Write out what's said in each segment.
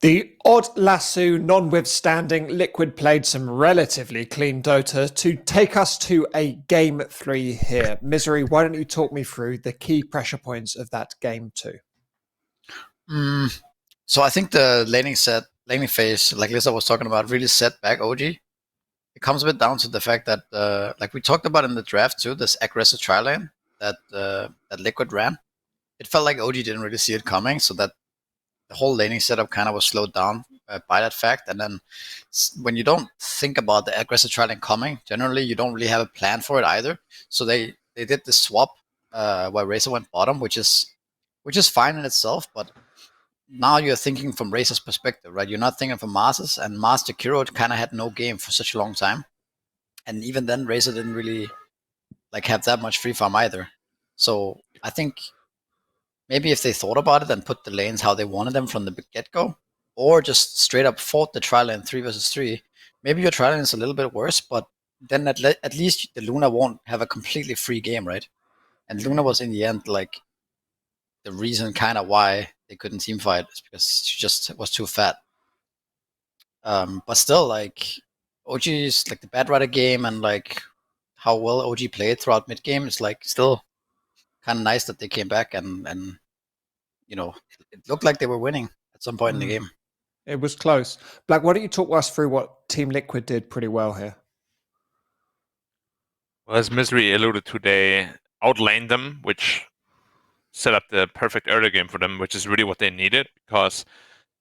The odd lasso non-withstanding, Liquid played some relatively clean Dota to take us to a game 3 here. Misery, why don't you talk me through the key pressure points of that game 2? So I think the laning phase, like Lisa was talking about, really set back OG. It comes a bit down to the fact that, like we talked about in the draft too, this aggressive tri lane that Liquid ran. It felt like OG didn't really see it coming, so that the whole laning setup kind of was slowed down by that fact. And then when you don't think about the aggressive tri lane coming, generally you don't really have a plan for it either. So they did this swap where Razor went bottom, which is fine in itself, but now you're thinking from Razor's perspective, right? You're not thinking from Mars's, and Mars Jakiro kind of had no game for such a long time. And even then, Razor didn't really like have that much free farm either. So I think maybe if they thought about it and put the lanes how they wanted them from the get-go, or just straight up fought the tri lane 3 versus 3, maybe your tri lane is a little bit worse, but then at least the Luna won't have a completely free game, right? And Luna was in the end like the reason kind of why they couldn't team fight is because she just was too fat. But still, like OG's like the Bad Rider game and like how well OG played throughout mid game is like still kind of nice that they came back and you know it looked like they were winning at some point in the game. It was close. Black, why don't you talk us through what Team Liquid did pretty well here? Well, as Misery alluded to, they outlaned them, which set up the perfect early game for them, which is really what they needed. Because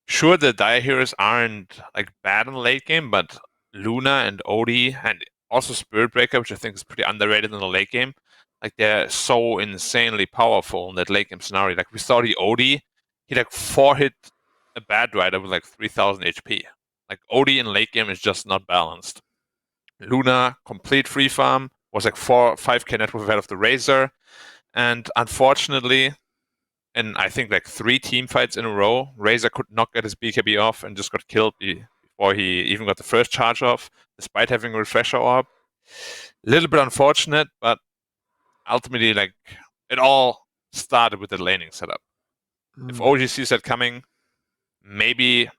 sure, the Dire Heroes aren't like bad in the late game, but Luna and Odie and also Spirit Breaker, which I think is pretty underrated in the late game, like they're so insanely powerful in that late game scenario. Like we saw the Odie, he like 4-hit a Bad Rider with like 3000 HP. Like Odie in late game is just not balanced. Luna, complete free farm, was like 5k net worth ahead of the Razor. And unfortunately, in I think like 3 team fights in a row, Razor could not get his BKB off and just got killed before he even got the first charge off, despite having a refresher orb. A little bit unfortunate, but ultimately, like, it all started with the laning setup. If OG sees that coming, maybe,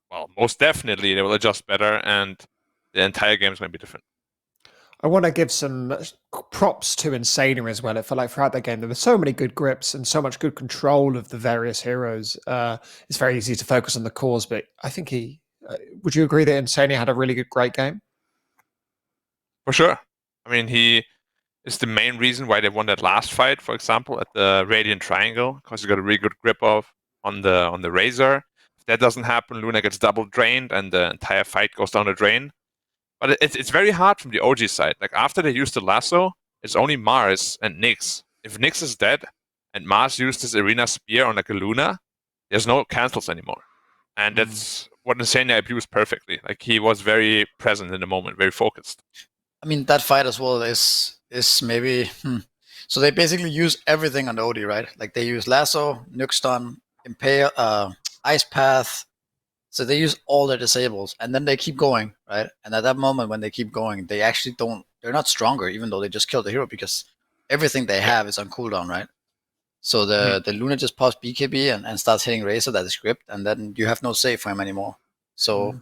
well, most definitely they will adjust better and the entire game is going to be different. I want to give some props to Insania as well. It felt like throughout the game there were so many good grips and so much good control of the various heroes. It's very easy to focus on the cause, but I think would you agree that Insania had a really great game? For sure. I mean, he is the main reason why they won that last fight, for example, at the Radiant Triangle, because he got a really good grip on the Razor. If that doesn't happen, Luna gets double drained and the entire fight goes down the drain. But it's very hard from the OG side. Like, after they used the lasso, it's only Mars and Nyx. If Nyx is dead and Mars used his Arena Spear on like a Luna, there's no cancels anymore. And that's what Insania abused perfectly. Like, he was very present in the moment, very focused. I mean, that fight as well is maybe... So they basically use everything on the OD, right? Like, they use lasso, nuke stun, impale, ice path. So they use all their disables, and then they keep going, right? And at that moment, when they keep going, they actually they're not stronger, even though they just killed the hero, because everything they have is on cooldown, right? So the Luna just pops BKB and starts hitting Razor, that is script, and then you have no save for him anymore. So,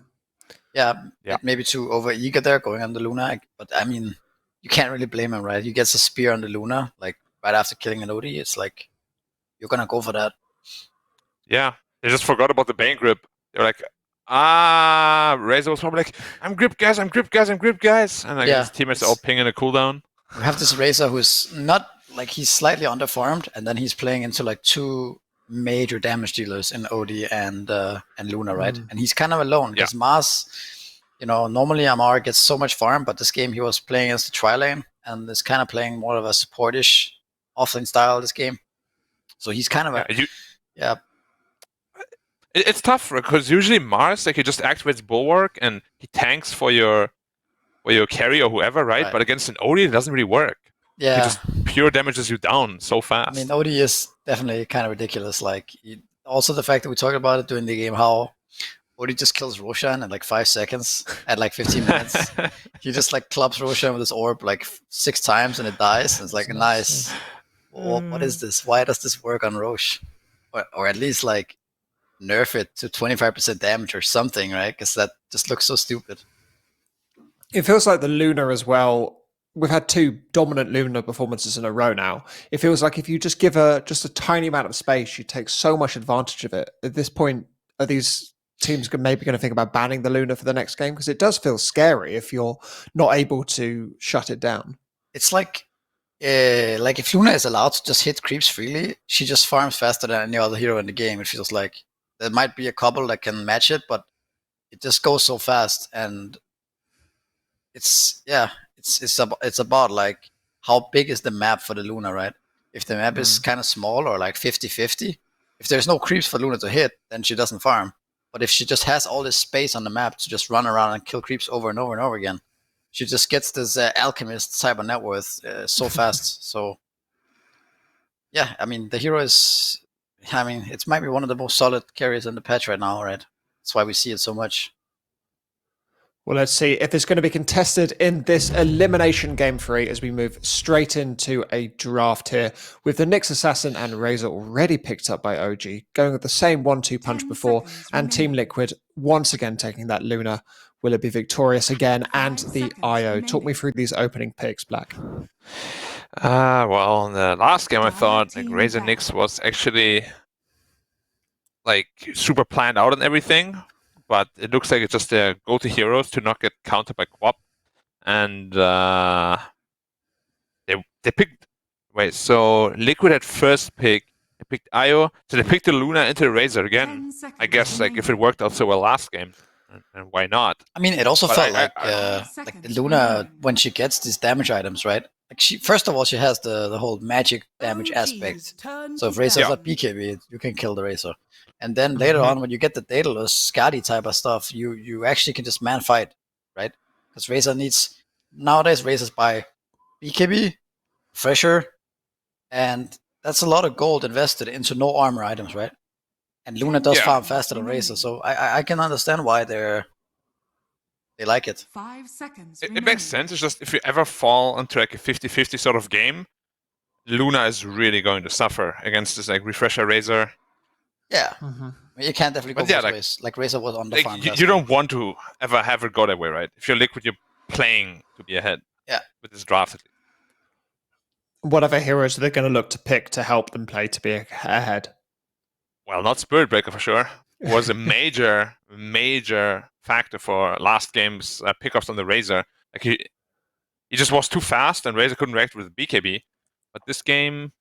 maybe too over-eager there, going on the Luna, but I mean, you can't really blame him, right? He gets a spear on the Luna, like, right after killing an OD, it's like, you're gonna go for that. Yeah, they just forgot about the Bane grip. They're like, Razor was probably like, I'm grip guys. And like his teammates are all pinging a cooldown. We have this Razor who's not, like, he's slightly underfarmed, and then he's playing into like 2 major damage dealers in OD and Luna, right? And he's kind of alone, because Mars, normally Amar gets so much farm, but this game he was playing against the tri lane, and is kind of playing more of a supportish offlane style this game. So he's kind of It's tough because usually Mars, like, he just activates Bulwark and he tanks for your carry or whoever, right? But against an OD, it doesn't really work. Yeah. He just pure damages you down so fast. I mean, OD is definitely kind of ridiculous. Like, also the fact that we talked about it during the game, how OD just kills Roshan in like 5 seconds at like 15 minutes. He just like clubs Roshan with his orb like 6 times and it dies. And it's like, nice. What is this? Why does this work on Rosh? Or at least like nerf it to 25% damage or something, right? Because that just looks so stupid. It feels like the Luna as well. We've had 2 dominant Luna performances in a row now. It feels like if you just give her just a tiny amount of space, you take so much advantage of it. At this point, are these teams maybe going to think about banning the Luna for the next game? Because it does feel scary if you're not able to shut it down. It's like if Luna is allowed to just hit creeps freely, she just farms faster than any other hero in the game. It feels like there might be a couple that can match it, but it just goes so fast, and it's about like how big is the map for the Luna, right? If the map is kind of small or like 50-50, if there's no creeps for Luna to hit, then she doesn't farm. But if she just has all this space on the map to just run around and kill creeps over and over and over again, she just gets this alchemist cyber net worth so fast. So yeah, I mean, the hero is, I mean, it might be one of the most solid carries in the patch right now, right? That's why we see it so much. Well, let's see if it's going to be contested in this elimination game 3 as we move straight into a draft here with the Nyx Assassin and Razor already picked up by OG, going with the same 1-2 punch before, and Team Liquid once again taking that Luna. Will it be victorious again? And the IO. Talk me through these opening picks, Black. Well, in the last game, I thought like Razor Nyx was actually like super planned out and everything. But it looks like it's just their go-to heroes to not get countered by Quap. And they picked... Wait, so Liquid had first pick. They picked Io. So they picked the Luna into the Razor again. I guess like if it worked out so well last game. And why not? I mean, it also felt like the Luna, when she gets these damage items, right? Like she, first of all, she has the whole magic damage aspect. So if Razor's a BKB, you can kill the Razor. And then later on, when you get the Daedalus, Skadi type of stuff, you actually can just man fight, right? Because Razor needs, nowadays Razors buy BKB, Fresher, and that's a lot of gold invested into no armor items, right? And Luna does farm faster than Razor, so I can understand why they like it. 5 seconds. It makes sense. It's just if you ever fall into like a 50-50 sort of game, Luna is really going to suffer against this like Refresher Razor. Yeah, you can't definitely go both ways. Like Razor was on the farm. You don't want to ever have it go that way, right? If you're Liquid, you're playing to be ahead. Yeah, with this draft. Whatever heroes they're going to look to pick to help them play to be ahead. Well, not Spirit Breaker for sure. It was a major factor for last game's pickups on the Razor. Like he just was too fast, and Razor couldn't react with the BKB. But this game,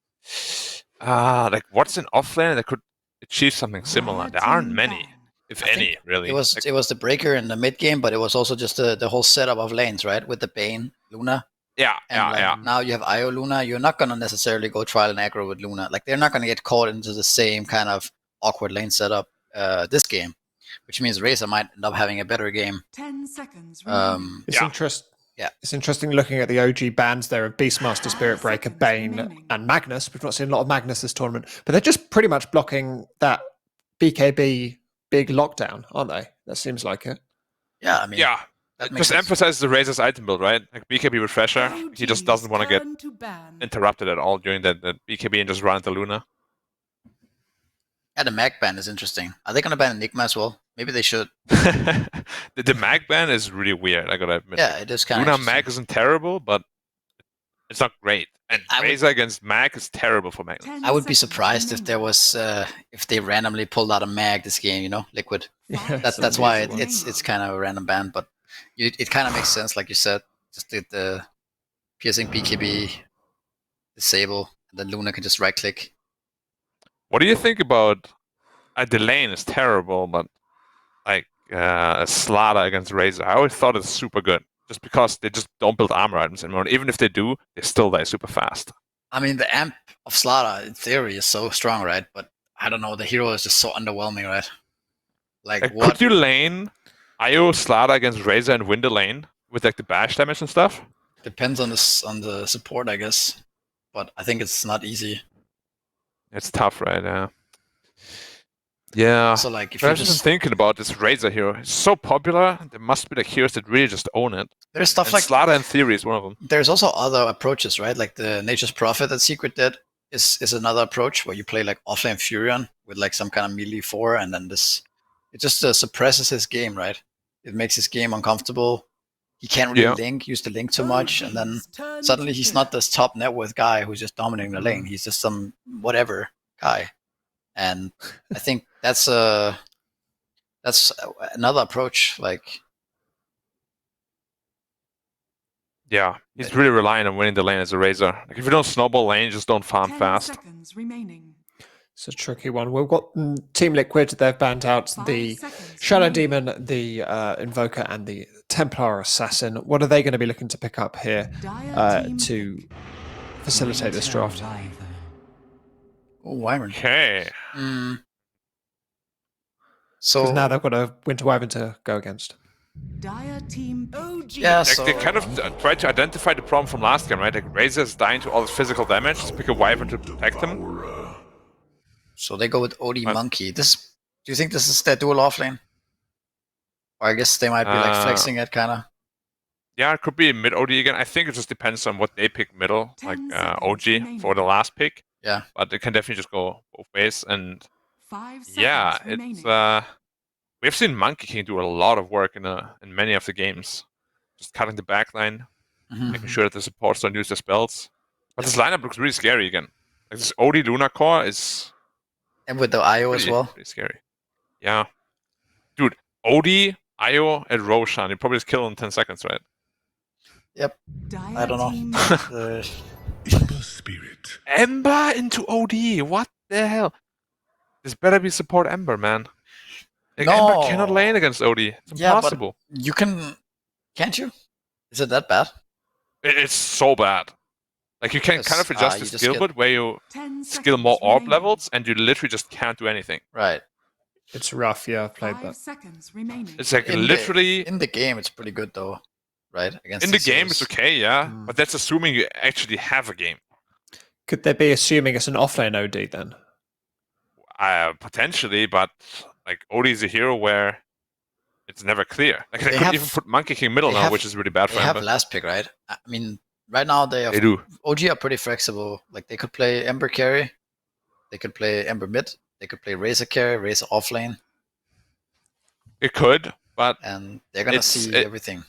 like what's an offlane that could achieve something similar? There aren't many, if any, really. It was the Breaker in the mid game, but it was also just the whole setup of lanes, right? With the Bane, Luna. Yeah, Now you have Io Luna. You're not gonna necessarily go trial and aggro with Luna. Like they're not gonna get caught into the same kind of awkward lane setup this game, which means Razor might end up having a better game. 10 seconds. It's interesting looking at the OG bans there of Beastmaster, Spirit Breaker, Bane, and Magnus. We've not seen a lot of Magnus this tournament, but they're just pretty much blocking that BKB big lockdown, aren't they? That seems like it. Yeah, I mean, just emphasize the Razor's item build, right? Like BKB Refresher, he just doesn't want to get interrupted at all during that BKB and just run into Luna. Yeah, the mag ban is interesting. Are they going to ban Enigma as well? Maybe they should. the mag ban is really weird, I gotta admit. Yeah, it is kind of Luna mag isn't terrible, but it's not great. And Razor against mag is terrible for mag. I would be surprised if there was if they randomly pulled out a mag this game, you know, Liquid. Yeah, that's why it's kind of a random ban, but it kind of makes sense, like you said. Just the piercing BKB, disable, and then Luna can just right click. What do you think about the lane is terrible, but like a Slaughter against Razor? I always thought it's super good, just because they just don't build armor items anymore. Even if they do, they still die super fast. I mean, the amp of Slaughter in theory is so strong, right? But I don't know, the hero is just so underwhelming, right? Like what? Could you lane IO Slaughter against Razor and win the lane with like the bash damage and stuff? Depends on the support, I guess. But I think it's not easy. It's tough, right? Yeah. So like, if I you're was just thinking about this Razor hero. It's so popular. There must be like heroes that really just own it. There's stuff and like Slaughter in theory is one of them. There's also other approaches, right? Like the Nature's Prophet that Secret did. is another approach where you play like offlane Furion with like some kind of melee 4, and then it just suppresses his game, right? It makes his game uncomfortable. He can't really use the link too much, and then suddenly he's not this top net worth guy who's just dominating the lane. He's just some whatever guy, and I think that's another approach. Like, yeah, he's really relying on winning the lane as a Razor. Like, if you don't snowball lane, just don't farm 10 fast. seconds remaining. It's a tricky one. We've got Team Liquid. They've banned out 5 the seconds Shadow remaining. Demon, the Invoker, and the Templar Assassin. What are they going to be looking to pick up here Dire team to pick. facilitate this draft? oh, Wyvern. Okay. So Because now they've got a Winter Wyvern to go against. Dire team pick. yeah, Like, so they kind of tried to identify the problem from last game, right? Like, Razor's dying to all this physical damage, just pick a Wyvern to protect him. so they go with OD But- Monkey. Do you think this is their dual offlane? Or I guess they might be like flexing it, kind of. Yeah, it could be mid OD again. I think it just depends on what they pick middle, 10 like seconds OG remaining. for the last pick. Yeah. But it can definitely just go both ways. And 5 seconds yeah, remaining. it's we've seen Monkey King do a lot of work in many of the games. Just cutting the backline, making sure that the supports don't use their spells. But this lineup looks really scary again. Like, this OD Luna core is And with the IO as well. pretty scary. Yeah. Dude, OD, IO, and Roshan, you probably just kill in 10 seconds, right? Yep. Dire I don't know. team Spirit. Ember into OD, what the hell? This better be support Ember, man. Like, Ember cannot No. lane against OD. It's Yeah, but- impossible. You can't you? Is it that bad? It's so bad. Like, you can kind of Because, adjust you the just skill get- bit where you 10 skill more seconds orb remaining. levels, and you literally just can't do anything. Right. It's rough. Yeah, I've played 5 that. seconds remaining. It's like In literally... in the game, it's pretty good though, right? Against In the these game, heroes. it's okay, yeah. Mm. But that's assuming you actually have a game. Could they be assuming it's an offlane OD then? Potentially, but like OD is a hero where it's never clear. Like, they They could have- even put Monkey King middle they now, have- which is really bad They for have Ember. last pick, right? I mean, right now They do. OG are pretty flexible. Like, they could play Ember carry, they could play Ember mid, they could play Razor carry, Razor offlane, It could, but and they're gonna see everything.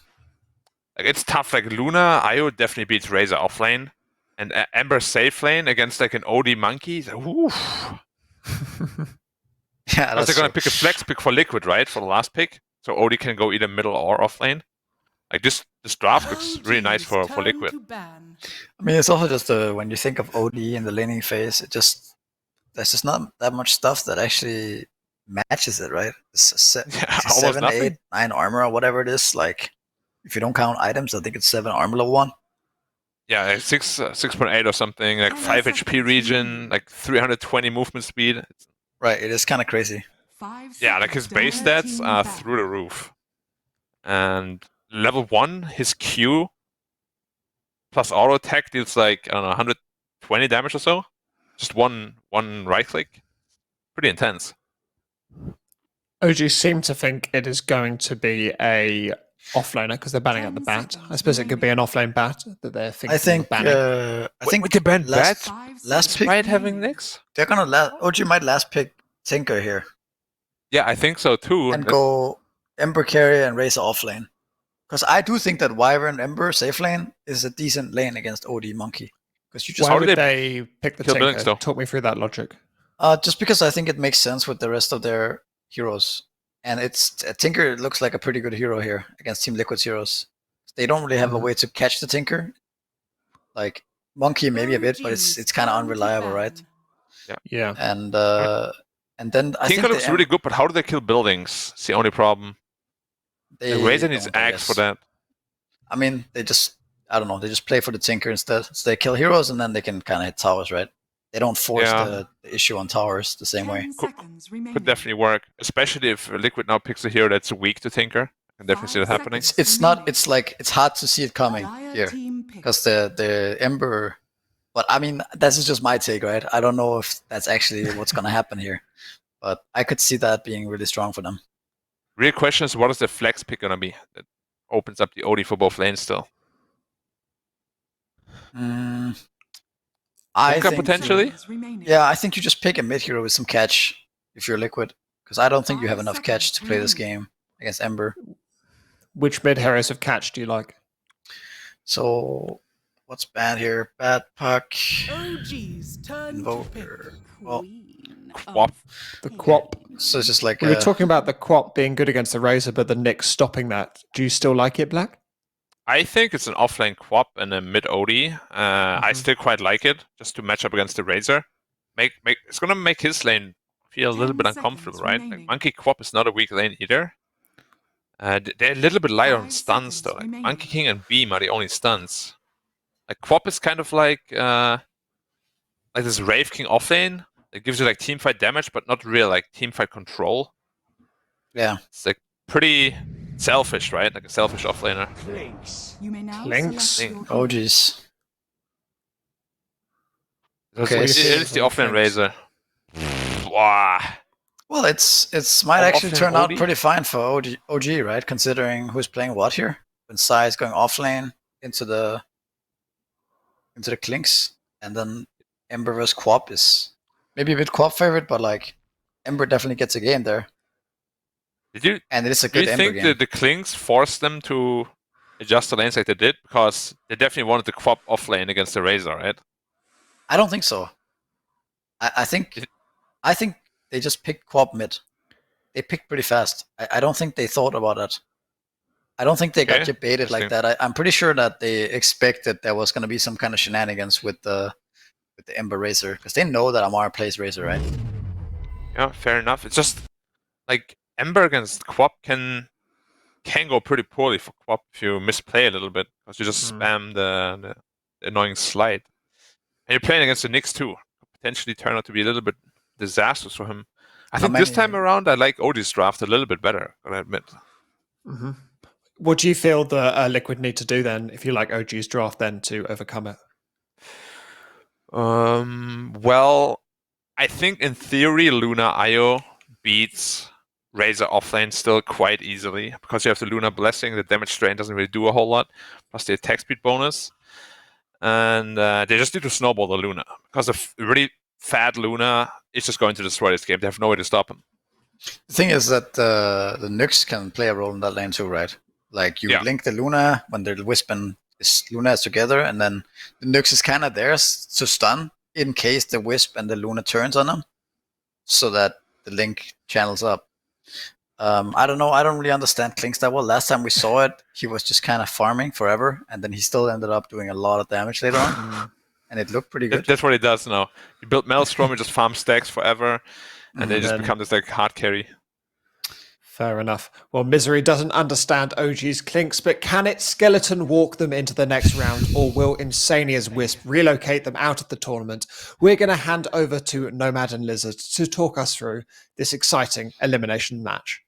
like, it's tough. Like, Luna, IO definitely beats Razor offlane, and Ember safe lane against like an OD Monkey. Oof. Yeah, But that's they're gonna true. pick a flex pick for Liquid, right? For the last pick. So OD can go either middle or offlane. Like, this draft looks really nice for Liquid. I mean, it's also just when you think of OD in the laning phase, there's just not that much stuff that actually matches it, right? It's Yeah, it's almost 7, nothing. 8, 9 armor or whatever it is. Like, if you don't count items, I think it's 7 armor level 1. Yeah, like 6.8 or something, like 5 HP regen, like 320 movement speed. Right, it is kind of crazy. Yeah, like his base stats are through the roof. And level 1, his Q plus auto attack deals like, I don't know, 120 damage or so. Just one right click. Pretty intense. OG seem to think it is going to be a offlaner because they're banning out the 10 bat. I seconds suppose it could be an remaining. offlane bat that they're thinking I think. of banning. I think With the band last, bat, last pick, despite having Nyx? they're gonna OG might last pick Tinker here Yeah, I think so too. and go Ember carry and Razor offlane. Because I do think that Wyvern Ember safe lane is a decent lane against OD Monkey. Because you just Why How would do they pick the kill Tinker? Billings, though? Talk me through that logic. just because I think it makes sense with the rest of their heroes, and Tinker looks like a pretty good hero here against Team Liquid's heroes. They don't really have a Mhm. way to catch the Tinker. Like Monkey maybe a bit, but it's kind of unreliable, right? Yeah. And then I Tinker think looks really good, but how do they kill buildings? It's the only problem. they The Razor needs don't, I Axe for guess. that. I mean, they just I don't know. They just play for the Tinker instead. So they kill heroes and then they can kind of hit towers, right? They don't force Yeah. the issue on towers the same way. Could definitely work, especially if Liquid now picks a hero that's weak to Tinker. I can definitely see that happening. It's not. It's like it's hard to see it coming here because the Ember. But I mean, that's just my take, right? I don't know if that's actually what's gonna happen here, but I could see that being really strong for them. Real question is, what is the flex pick gonna be that opens up the OD for both lanes still? Mm, I Bunker think potentially? Seconds remaining. Yeah, I think you just pick a mid hero with some catch if you're Liquid, because I don't think you have 5 enough catch seconds to play this remaining. game against Ember. Which mid heroes of catch do you like? So what's bad here? Bad Puck, OG's turn Invoker. to pick Well, queen. Quap. The Quap. so it's just like We were talking about the Quap being good against the Razor, but the Nyx stopping that. Do you still like it, Black? I think it's an offlane Quap and a mid OD. I still quite like it, just to match up against the Razor. It's gonna make his lane feel a little 10 bit seconds uncomfortable, right? Like remaining. Monkey Quap is not a weak lane either. They're a little bit lighter on 5 stuns seconds though. Like remaining. Monkey King and Beam are the only stuns. Like Quap is kind of like this Rave King offlane. It gives you like teamfight damage, but not real like teamfight control. yeah. It's like pretty selfish, right? Like a selfish offlaner. You may now Clinks. select your Oh hero. geez. Okay, Okay, it is the offlane Clinks. Razor. Wow. Well, it's might Oh, actually offlane turn out OD? pretty fine for OG, right? Considering who's playing what here. When Sai is going offlane into the Clinks, and then Ember vs Quap is maybe a bit Quap favorite, but like Ember definitely gets a game there, and it is a Do you good Ember think game. that the Klings forced them to adjust the lanes like they did? Because they definitely wanted the Quap offlane against the Razor, right? I don't think so. I think they just picked Quap mid. They picked pretty fast. I don't think they thought about it. I don't think they got Okay, you baited like interesting. that. I'm pretty sure that they expected there was going to be some kind of shenanigans with the Ember Razor, because they know that Amara plays Razor, right? Yeah, fair enough. It's just like Ember against Quap can go pretty poorly for Quap if you misplay a little bit, because you just spam the annoying slide. And you're playing against the Nyx too. Could potentially turn out to be a little bit disastrous for him. I think this time around I like Odie's draft a little bit better, I admit. What do you feel the Liquid need to do then, if you like OG's draft, then to overcome it? Well, I think in theory Luna IO beats Razor offlane still quite easily, because you have the Luna Blessing, the damage strain doesn't really do a whole lot, plus the attack speed bonus. And they just need to snowball the Luna, because a really fat Luna is just going to destroy this game. They have no way to stop him. The thing is that the Nyx can play a role in that lane too, right? Like you link the Luna when the Wisp and Luna is together, and then the Nyx is kind of there to stun in case the Wisp and the Luna turns on them, so that the link channels up. I don't know. I don't really understand Klinks that well. Last time we saw it, he was just kind of farming forever, and then he still ended up doing a lot of damage later on, and it looked pretty good. That's what he does now. You build Maelstrom, you just farm stacks forever, and they just become this like hard carry. Fair enough. Well, Misery doesn't understand OG's Clinks, but can it skeleton walk them into the next round, or will Insania's Wisp relocate them out of the tournament? We're going to hand over to Nomad and Lizard to talk us through this exciting elimination match.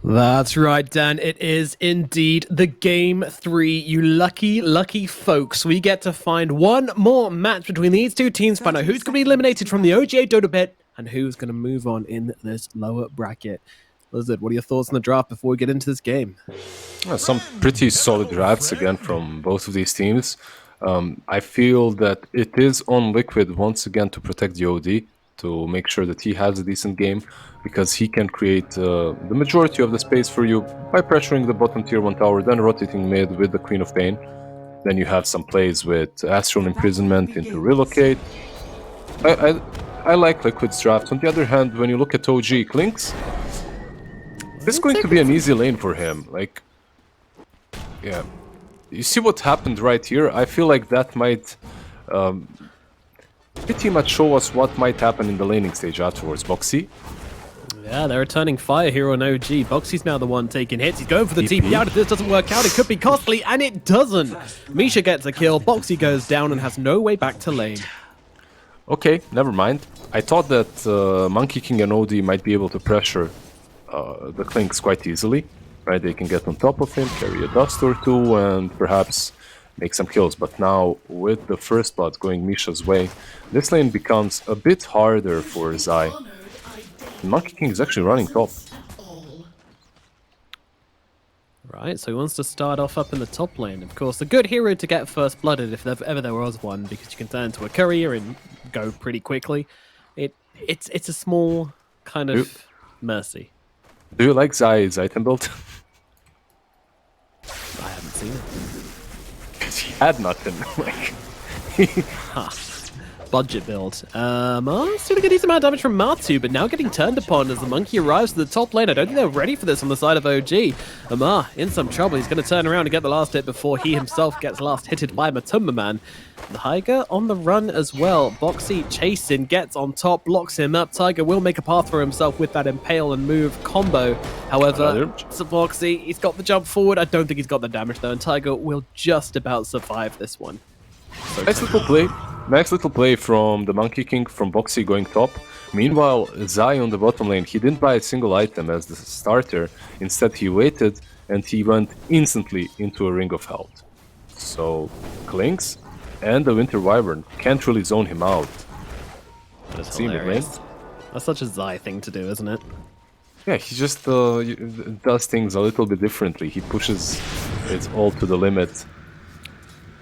That's right, Dan. It is indeed the Game 3. You lucky, lucky folks. We get to find one more match between these two teams, find out who's going to be eliminated from the OGA DOTA bet and who's going to move on in this lower bracket. Lizard, what are your thoughts on the draft before we get into this game? Some pretty solid drafts again from both of these teams. I feel that it is on Liquid once again to protect the OD, to make sure that he has a decent game, because he can create the majority of the space for you by pressuring the bottom tier 1 tower, then rotating mid with the Queen of Pain. Then you have some plays with Astral Imprisonment into Relocate. I like Liquid's draft. On the other hand, when you look at OG Clinks, this is going to be an easy lane for him. Like, yeah, you see what happened right here? I feel like that might pretty much show us what might happen in the laning stage afterwards. Boxy. Yeah, they're returning Fire Hero and OG. Boxy's now the one taking hits. He's going for the TP out. If this doesn't work out, it could be costly, and it doesn't. Misha gets a kill. Boxy goes down and has no way back to lane. Okay, never mind. I thought that Monkey King and OD might be able to pressure the Clinks quite easily. Right, they can get on top of him, carry a dust or two, and perhaps make some kills. But now, with the first blood going Misha's way, this lane becomes a bit harder for Zai. Monkey King is actually running top. Right, so he wants to start off up in the top lane. Of course, a good hero to get first blooded if ever there was one, because you can turn into a courier and go pretty quickly. It's a small kind of mercy. Do you like Zai's item build? I haven't seen it. Because he had nothing. Like, Huh. Budget build. Still a decent amount of damage from Matu, but now getting turned upon as the monkey arrives to the top lane. I don't think they're ready for this on the side of OG. Amar in some trouble. He's going to turn around and get the last hit before he himself gets last hitted by Matumba Man. The Tiger on the run as well. Boxy chasing, gets on top, blocks him up. Tiger will make a path for himself with that impale and move combo. However, it's Boxy. He's got the jump forward. I don't think he's got the damage though, and Tiger will just about survive this one. So nice little play. Nice little play from the Monkey King from Boxy going top. Meanwhile, Zai on the bottom lane, he didn't buy a single item as the starter. Instead, he waited and he went instantly into a Ring of Health. So, Klinks and the Winter Wyvern can't really zone him out. That is See him in lane? hilarious. That's such a Zai thing to do, isn't it? Yeah, he just does things a little bit differently. He pushes it all to the limit.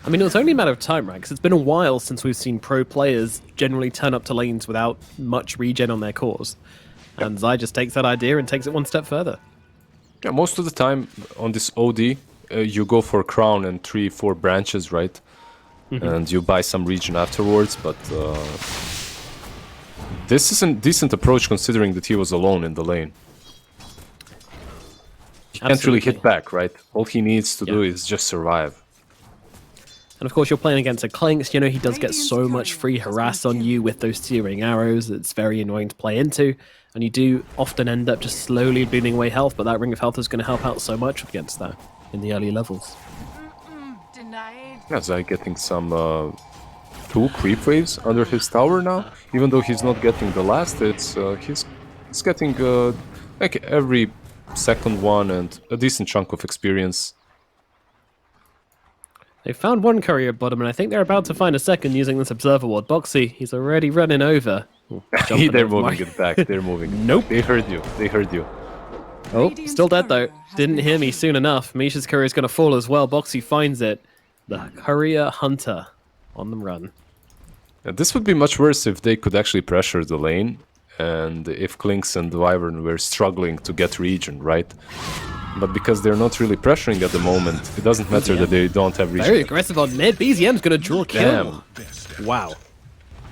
I mean, it was only a matter of time, right? Because it's been a while since we've seen pro players generally turn up to lanes without much regen on their cores. And Zai just takes that idea and takes it one step further. Yeah, most of the time on this OD, you go for crown and 3-4 branches, right? And you buy some regen afterwards, but this is a decent approach considering that he was alone in the lane. He can't really hit back, right? All he needs to do is just survive. And of course, you're playing against a Klinks. You know, he does get so much free harass on you with those searing arrows. It's very annoying to play into. And you do often end up just slowly bleeding away health, but that Ring of Health is going to help out so much against that in the early levels. Yeah, Zai getting some 2 creep waves under his tower now. Even though he's not getting the last, he's getting like every second one and a decent chunk of experience. They found one courier at bottom, and I think they're about to find a second using this Observer Ward. Boxy, he's already running over. Ooh, they're moving it back. They're moving. Nope. They heard you. They heard you. Oh, still dead though. Didn't hear me soon enough. Misha's courier is going to fall as well. Boxy finds it. The courier hunter on the run. Now, this would be much worse if they could actually pressure the lane, and if Klinks and Wyvern were struggling to get regen, right? But because they're not really pressuring at the moment, it doesn't matter that they don't have regen. Very aggressive on mid. BZM's going to draw a kill. Wow.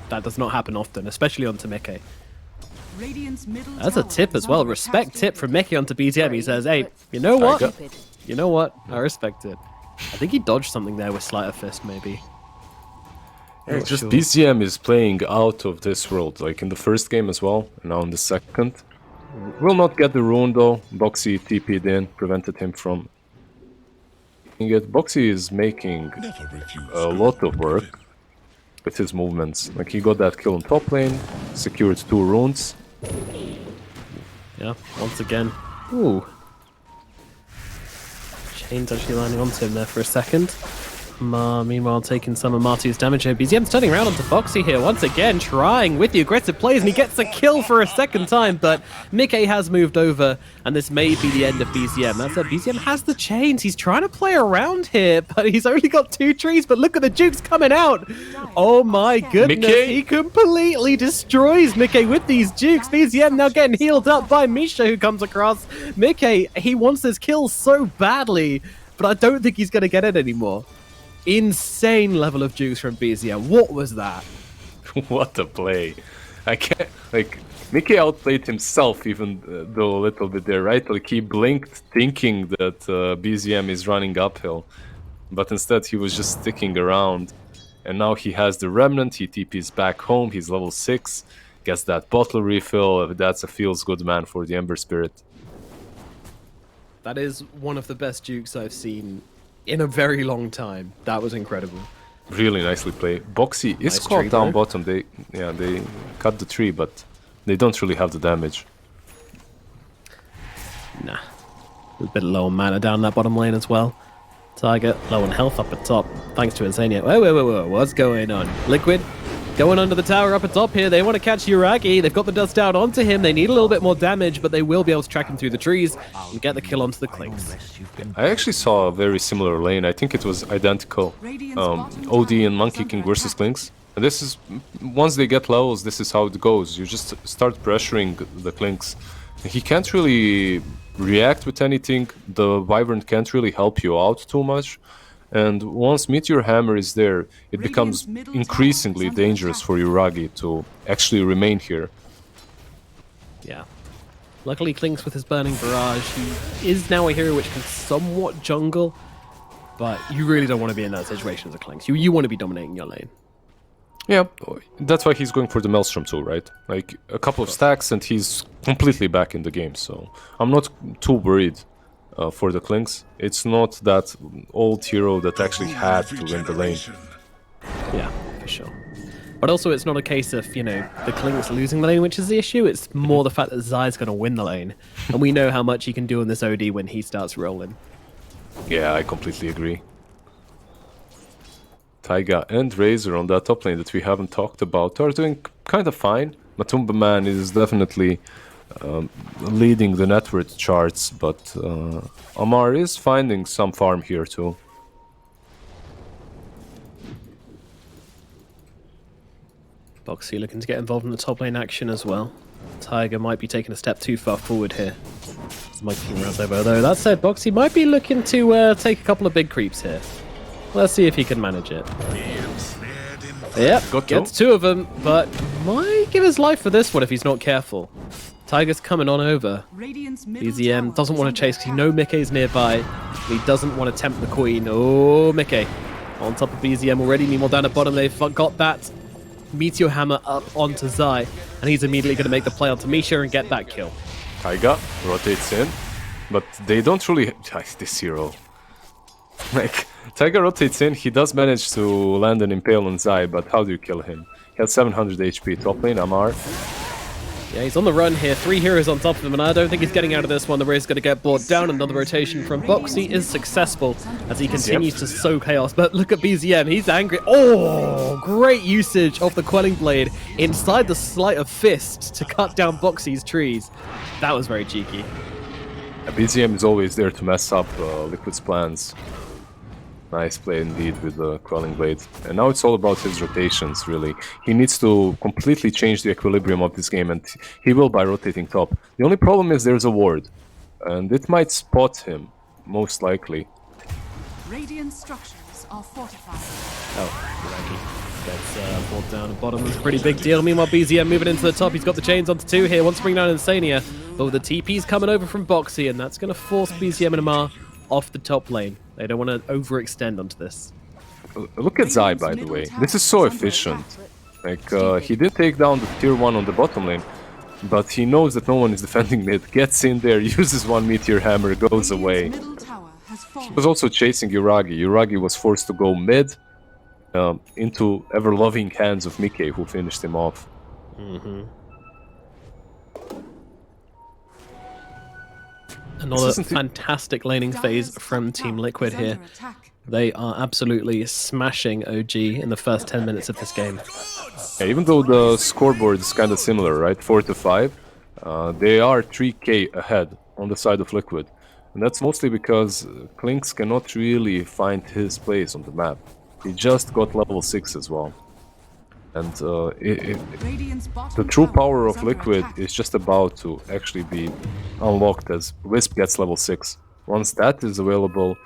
That does not happen often, especially onto Mickey. That's a tip as well. Respect tip from Mickey onto BZM. He says, hey, you know what? You know what? I respect it. I think he dodged something there with Sleight of Fist, maybe. Yeah, it's just BZM is playing out of this world, like in the first game as well, and now in the second. Will not get the rune though. Boxy TP'd in, prevented him from getting it. Boxy is making a lot of work with his movements. Like he got that kill on top lane, secured 2 runes. Yeah, once again. Ooh. Chain's actually landing onto him there for a second. Meanwhile, taking some of Matu's damage here. BZM's turning around onto Boxy here once again, trying with the aggressive plays, and he gets a kill for a second time, but Mickey has moved over, and this may be the end of BZM. That's it. BZM has the chains. He's trying to play around here, but he's only got 2 trees, but look at the jukes coming out. Oh my goodness. Mickey? He completely destroys Mickey with these jukes. BZM now getting healed up by Misha, who comes across. Mickey, he wants this kill so badly, but I don't think he's going to get it anymore. Insane level of jukes from BZM. What was that? What a play. I can't, like, Mickey outplayed himself even though a little bit there, right? Like he blinked thinking that BZM is running uphill, but instead he was just sticking around. And now he has the Remnant, he TP's back home, he's level 6, gets that bottle refill. That's a feels good man for the Ember Spirit. That is one of the best jukes I've seen in a very long time. That was incredible. Really nicely played. Boxy is Nice caught tree down there. bottom. They cut the tree, but they don't really have the damage. Nah. A bit low on mana down that bottom lane as well. Tiger low on health up at top, thanks to Insania. Whoa, what's going on? Liquid Going under the tower up atop here. They want to catch Yuragi. They've got the dust down onto him. They need a little bit more damage, but they will be able to track him through the trees and get the kill onto the Clinks. I actually saw a very similar lane. I think it was identical. OD and Monkey King versus Clinks. And this is, once they get levels, this is how it goes. You just start pressuring the Clinks. He can't really react with anything. The Wyvern can't really help you out too much. And once Meteor Hammer is there, it becomes increasingly dangerous for Yuragi to actually remain here. Yeah. Luckily, Clinks with his Burning Barrage, he is now a hero which can somewhat jungle, but you really don't want to be in that situation as a Clinks. You want to be dominating your lane. Yeah, that's why he's going for the Maelstrom too, right? Like, a couple of stacks and he's completely back in the game, so I'm not too worried for the Clinks. It's not that old hero that actually had to win the lane. Yeah, for sure. But also, it's not a case of, you know, the Clinks losing the lane, which is the issue. It's more the fact that Zai's going to win the lane. And we know how much he can do in this OD when he starts rolling. Yeah, I completely agree. Taiga and Razor on that top lane that we haven't talked about are doing kind of fine. Matumba Man is definitely leading the net worth charts, but Amar is finding some farm here too. Boxy looking to get involved in the top lane action as well. Tiger might be taking a step too far forward here. Monkey King runs over, though. That said, Boxy might be looking to take a couple of big creeps here. Let's see if he can manage it. Yep, gets two of them, but might give his life for this one if he's not careful. Tiger's coming on over. BZM doesn't want to chase because he knows Mickey's nearby. He doesn't want to tempt the queen. Oh, Mickey on top of BZM already. Meanwhile, down at bottom, they've got that Meteor Hammer up onto Zai, and he's immediately going to make the play onto Misha and get that kill. Taiga rotates in, but they don't really... This hero. Like, Taiga rotates in, he does manage to land an Impale on Zai, but how do you kill him? He has 700 HP. Top lane, Amar. Yeah, he's on the run here. 3 heroes on top of him, and I don't think he's getting out of this one. The race is going to get brought down. Another rotation from Boxy is successful as he continues to sow chaos. But look at BZM. He's angry. Oh, great usage of the Quelling Blade inside the Sleight of Fist to cut down Boxy's trees. That was very cheeky. BZM is always there to mess up Liquid's plans. Nice play indeed with the Quelling Blade. And now it's all about his rotations, really. He needs to completely change the equilibrium of this game, and he will by rotating top. The only problem is there's a ward, and it might spot him, most likely. Radiant structures are fortified. Oh, Iraqi gets pulled down at bottom. It's a pretty big deal. Meanwhile, BZM moving into the top. He's got the chains onto 2 here. Wants to bring down Insania, but with the TP's coming over from Boxy, and that's going to force BZM and Amar off the top lane. They don't want to overextend onto this. Look at Zai, by the way. This is so efficient. Like, he did take down the tier 1 on the bottom lane, but he knows that no one is defending mid. Gets in there, uses one Meteor Hammer, goes away. He was also chasing Yuragi. Yuragi was forced to go mid into ever-loving hands of Mickey, who finished him off. Another fantastic laning phase from Team Liquid here. They are absolutely smashing OG in the first 10 minutes of this game. Yeah, even though the scoreboard is kind of similar, right? 4-5, they are 3k ahead on the side of Liquid. And that's mostly because Clinks cannot really find his place on the map. He just got level 6 as well. And the true power of Liquid is just about to actually be unlocked as Wisp gets level 6. Once that is available,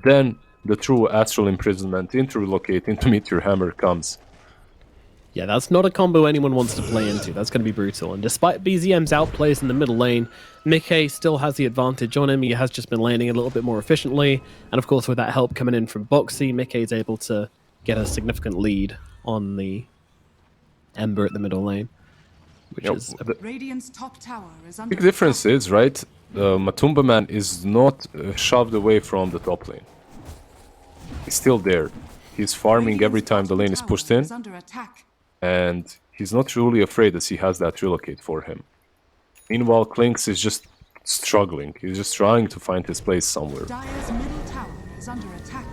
then the true Astral Imprisonment into Relocate into Meteor Hammer comes. Yeah, that's not a combo anyone wants to play into. That's going to be brutal. And despite BZM's outplays in the middle lane, Mickey still has the advantage on him. He has just been laning a little bit more efficiently. And of course, with that help coming in from Boxy, Mickey is able to get a significant lead on the Ember at the middle lane, which is a bit... Radiant's top tower is under Big difference is, right, Matumba Man is not shoved away from the top lane. He's still there. He's farming every time the lane is pushed in, and he's not really afraid as he has that relocate for him. Meanwhile, Clinks is just struggling. He's just trying to find his place somewhere. Dire's middle tower is under attack.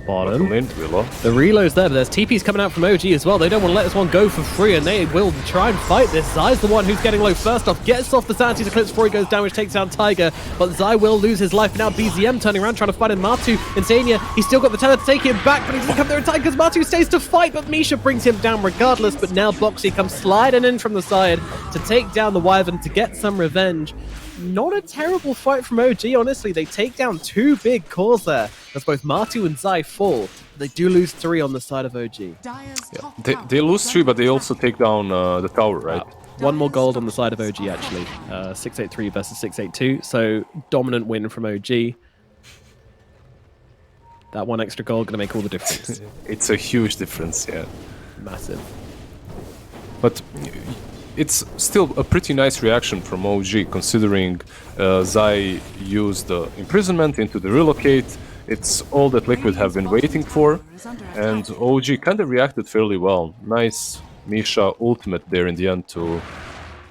bottom. Lane, Willow. The reload's there, but there's TP's coming out from OG as well. They don't want to let this one go for free, and they will try and fight this. Zai's the one who's getting low first off, gets off the Santi's Eclipse before he goes down, which takes down Tiger, but Zai will lose his life. Now BZM turning around, trying to fight in Matu. Insania, he's still got the tether to take him back, but he doesn't come there in time because Matu stays to fight, but Misha brings him down regardless, but now Boxy comes sliding in from the side to take down the Wyvern to get some revenge. Not a terrible fight from OG, honestly. They take down 2 big cores there, as both Matu and Zai fall. They do lose 3 on the side of OG. They lose 3, but they also take down the tower, right? 1 more gold on the side of OG, actually. 683 versus 682, so dominant win from OG. That 1 extra gold going to make all the difference. It's a huge difference, yeah. Massive. But it's still a pretty nice reaction from OG, considering Zai used the imprisonment into the relocate. It's all that Liquid have been waiting for, and OG kind of reacted fairly well. Nice Misha ultimate there in the end to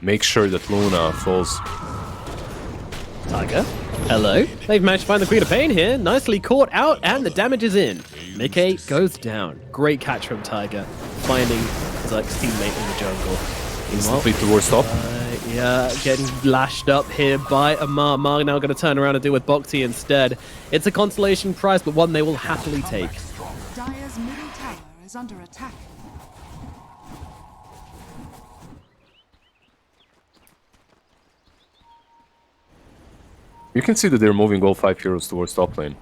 make sure that Luna falls. Tiger, hello. They've managed to find the Queen of Pain here. Nicely caught out, and the damage is in. Mickey goes down. Great catch from Tiger, finding his teammate in the jungle. Instantly towards top. Yeah, getting lashed up here by Amar. Amar now going to turn around and deal with Boxy instead. It's a consolation prize, but one they will happily take. Dire's middle tower is under attack. You can see that they're moving all 5 heroes towards top lane.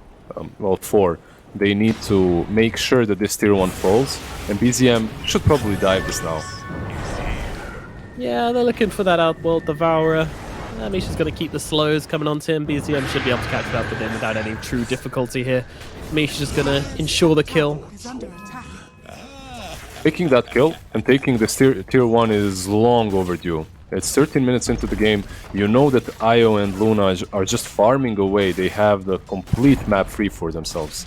Well, 4. They need to make sure that this tier 1 falls, and BZM should probably dive this now. Yeah, they're looking for that Outworld Devourer. Misha's going to keep the slows coming onto him. BZM should be able to catch up with him without any true difficulty here. Misha's just going to ensure the kill. Is under attack. Taking that kill and taking this tier 1 is long overdue. It's 13 minutes into the game. You know that Io and Luna are just farming away. They have the complete map free for themselves.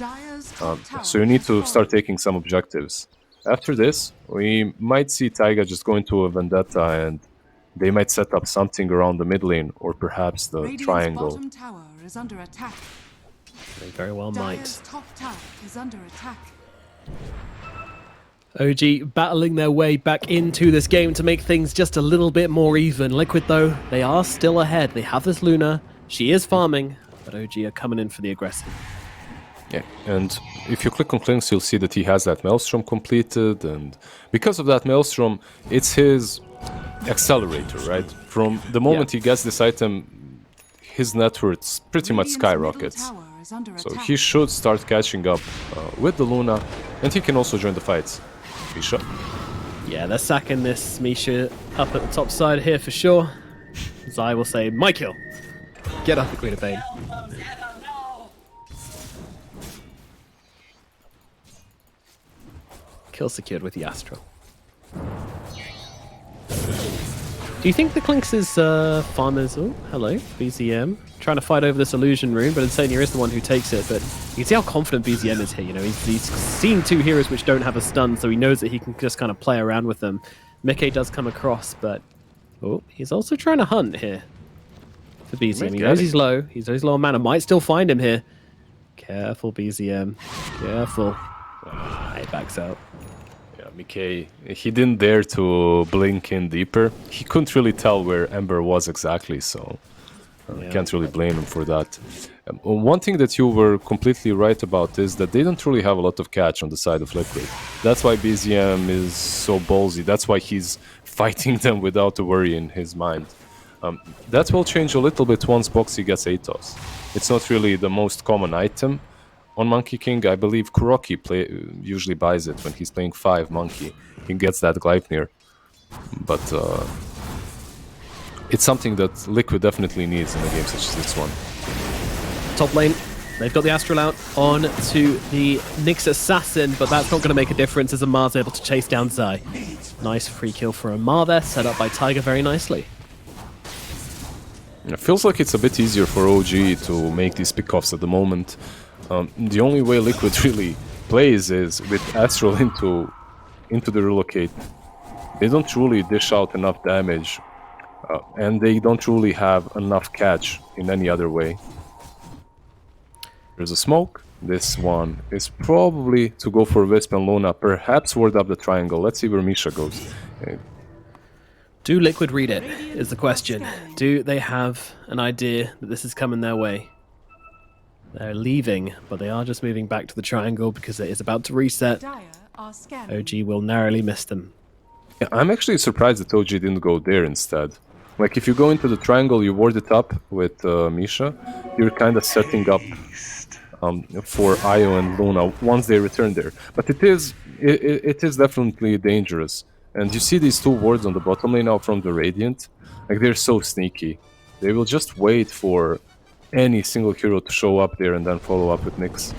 So you need to start taking some objectives. After this, we might see Taiga just go into a Vendetta, and they might set up something around the mid lane, or perhaps the Radiant's triangle. bottom tower is under attack. They very well might. Dire's top tower is under attack. OG battling their way back into this game to make things just a little bit more even. Liquid, though, they are still ahead. They have this Luna. She is farming, but OG are coming in for the aggressive. Yeah, and if you click on Clinks, you'll see that he has that Maelstrom completed, and because of that Maelstrom, it's his accelerator, right? From the moment he gets this item, his net worth pretty much skyrockets. So he should start catching up with the Luna, and he can also join the fights. Misha. Yeah, they're sacking this Misha up at the top side here for sure. Zai will say, my kill. Get up the Queen of Pain. Kill secured with the Astral. Do you think the Clinks is farmers? Oh, hello, BZM. Trying to fight over this illusion rune, but Insania is the one who takes it. But you can see how confident BZM is here. You know, he's seen 2 heroes which don't have a stun, so he knows that he can just kind of play around with them. Mickey does come across, but he's also trying to hunt here for BZM. He knows he's low. He knows he's low on mana. Might still find him here. Careful, BZM. Careful. He backs out. Mickey, he didn't dare to blink in deeper. He couldn't really tell where Ember was exactly, so can't really blame him for that. One thing that you were completely right about is that they don't really have a lot of catch on the side of Liquid. That's why BZM is so ballsy. That's why he's fighting them without a worry in his mind. That will change a little bit once Boxy gets Atos. It's not really the most common item. On Monkey King, I believe Kuroki usually buys it when he's playing 5 Monkey. He gets that Gleipnir. But it's something that Liquid definitely needs in a game such as this one. Top lane, they've got the Astral out on to the Nyx Assassin, but that's not going to make a difference as Amar's able to chase down Zai. Nice free kill for Amar there, set up by Tiger very nicely. It feels like it's a bit easier for OG to make these pickoffs at the moment. The only way Liquid really plays is with Astral into the relocate. They don't truly dish out enough damage, and they don't really have enough catch in any other way. There's a smoke. this one is probably to go for Wisp and Luna, perhaps ward up the triangle. Let's see where Misha goes. Do Liquid read it, is the question. Do they have an idea that this is coming their way? They're leaving, but they are just moving back to the triangle because it is about to reset. Dire are scanning. OG will narrowly miss them. Yeah, I'm actually surprised that OG didn't go there instead. Like, if you go into the triangle, you ward it up with Misha, you're kind of setting up for Io and Luna once they return there. But it is definitely dangerous. And you see these two wards on the bottom lane now from the Radiant, like they're so sneaky. They will just wait for any single hero to show up there and then follow up with Nyx.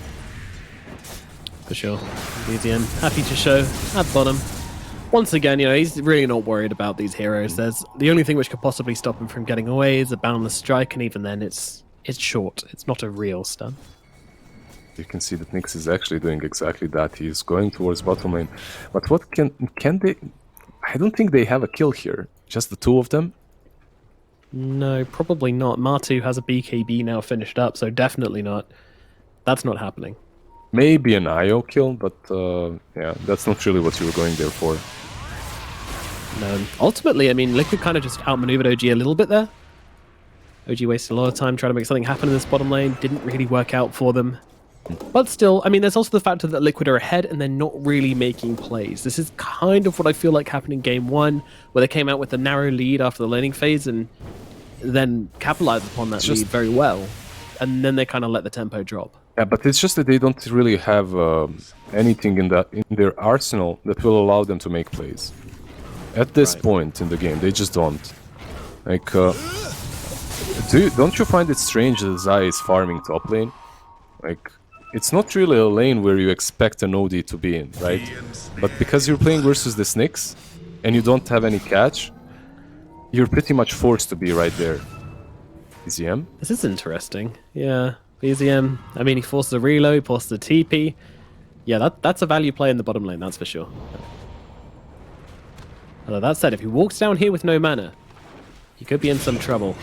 For sure. BZM happy to show at bottom. Once again, you know, he's really not worried about these heroes. There's the only thing which could possibly stop him from getting away is a boundless strike, and even then it's short. It's not a real stun. You can see that Nyx is actually doing exactly that. He's going towards bottom lane. But what can they... I don't think they have a kill here. Just the two of them? No, probably not. Martu has a BKB now finished up, so definitely not. That's not happening. Maybe an IO kill, but yeah, that's not really what you were going there for. No. Ultimately, I mean, Liquid kind of just outmaneuvered OG a little bit there. OG wasted a lot of time trying to make something happen in this bottom lane. Didn't really work out for them. But still, I mean, there's also the factor that Liquid are ahead and they're not really making plays. This is kind of what I feel like happened in Game 1, where they came out with a narrow lead after the laning phase and then capitalized upon that lead very well. And then they kind of let the tempo drop. Yeah, but it's just that they don't really have anything in their arsenal that will allow them to make plays. At this point in the game, they just don't. Like, don't you find it strange that Zai is farming top lane? Like, it's not really a lane where you expect an OD to be in, right? But because you're playing versus the Nyx, and you don't have any catch, you're pretty much forced to be right there. BZM? This is interesting. Yeah, BZM. I mean, he forces a reload, forces a TP. Yeah, that's a value play in the bottom lane, that's for sure. Although that said, if he walks down here with no mana, he could be in some trouble.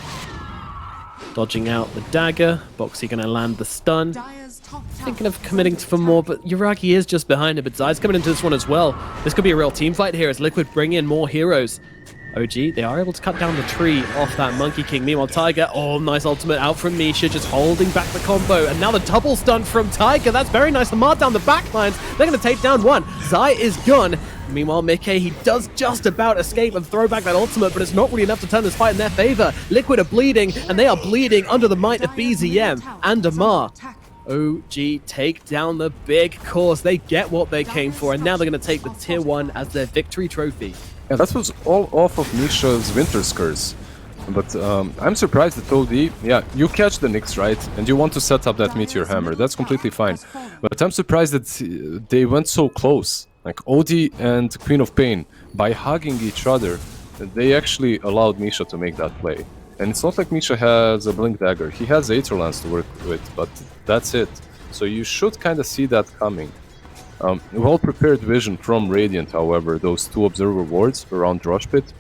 Dodging out the dagger. Boxy gonna land the stun. Dire's top tower Thinking of committing for more, but Yuragi is just behind him. But Zai's coming into this one as well. This could be a real team fight here as Liquid bring in more heroes. OG, they are able to cut down the tree off that Monkey King. Meanwhile, Tiger, oh, nice ultimate out from Misha, just holding back the combo. And now the double stun from Tiger. That's very nice. Lamar down the backlines. They're going to take down one. Zai is gone. Meanwhile, Mickey, he does just about escape and throw back that ultimate, but it's not really enough to turn this fight in their favor. Liquid are bleeding, and they are bleeding under the might of BZM and Amar. OG take down the big course. They get what they came for, and now they're going to take the Tier 1 as their victory trophy. Yeah, that was all off of Misha's Winter's Curse. But I'm surprised that OD, yeah, you catch the Nyx, right? And you want to set up that Meteor Hammer, that's completely fine. But I'm surprised that they went so close. Like OD and Queen of Pain, by hugging each other, they actually allowed Misha to make that play. And it's not like Misha has a Blink Dagger, he has Aether Lance to work with, but that's it. So you should kind of see that coming. Well-prepared vision from Radiant, however, those two Observer wards around Drosh Pit,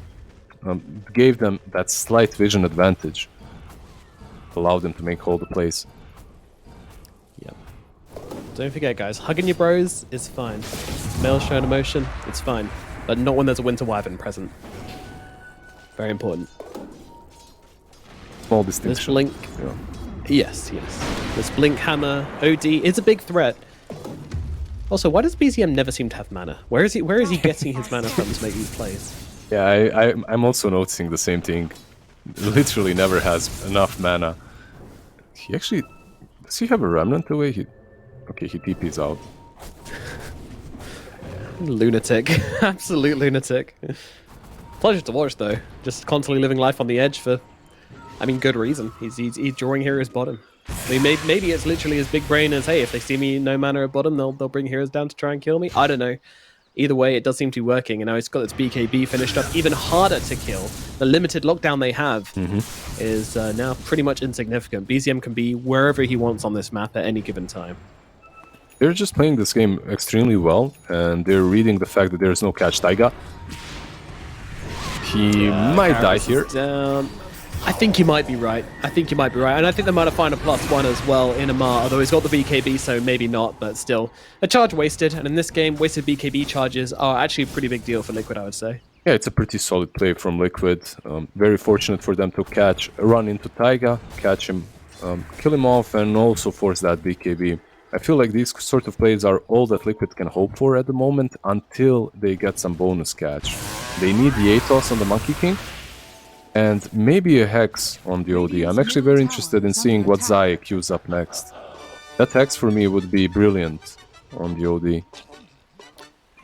gave them that slight vision advantage. Allowed them to make all the plays. Yep. Don't forget, guys, hugging your bros is fine. Male showing emotion, it's fine. But not when there's a Winter Wyvern present. Very important. Small This distinction. Blink... Yeah. Yes. This Blink Hammer OD is a big threat. Also, why does BZM never seem to have mana? Where is he getting his mana from to make these plays? Yeah, I'm also noticing the same thing. Literally never has enough mana. He actually... Does he have a Remnant away? Okay, he TP's out. Lunatic. Absolute lunatic. Pleasure to watch, though. Just constantly living life on the edge for, I mean, good reason. He's drawing heroes bottom. I mean, maybe it's literally as big brain as, hey, if they see me no mana at bottom, they'll bring heroes down to try and kill me. I don't know. Either way, it does seem to be working, and now it's got its BKB finished up, even harder to kill. The limited lockdown they have is now pretty much insignificant. BZM can be wherever he wants on this map at any given time. They're just playing this game extremely well, and they're reading the fact that there's no catch. Taiga. He might die here. Down. I think you might be right. I think you might be right. And I think they might have found a +1 as well in Amar, although he's got the BKB, so maybe not, but still. A charge wasted, and in this game, wasted BKB charges are actually a pretty big deal for Liquid, I would say. Yeah, it's a pretty solid play from Liquid. Very fortunate for them to run into Taiga, catch him, kill him off, and also force that BKB. I feel like these sort of plays are all that Liquid can hope for at the moment until they get some bonus catch. They need the ATOS on the Monkey King, and maybe a Hex on the OD. I'm actually very interested in seeing what Zai queues up next. That Hex for me would be brilliant on the OD.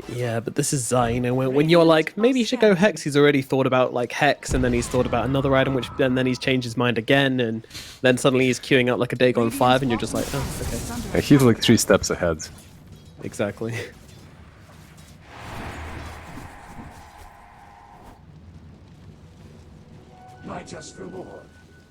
Yeah, but this is Zai, you know, when you're like, maybe you should go Hex, he's already thought about like Hex, and then he's thought about another item, and then he's changed his mind again, and then suddenly he's queuing up like a Dagon 5, and you're just like, oh, okay. Yeah, he's like 3 steps ahead. Exactly.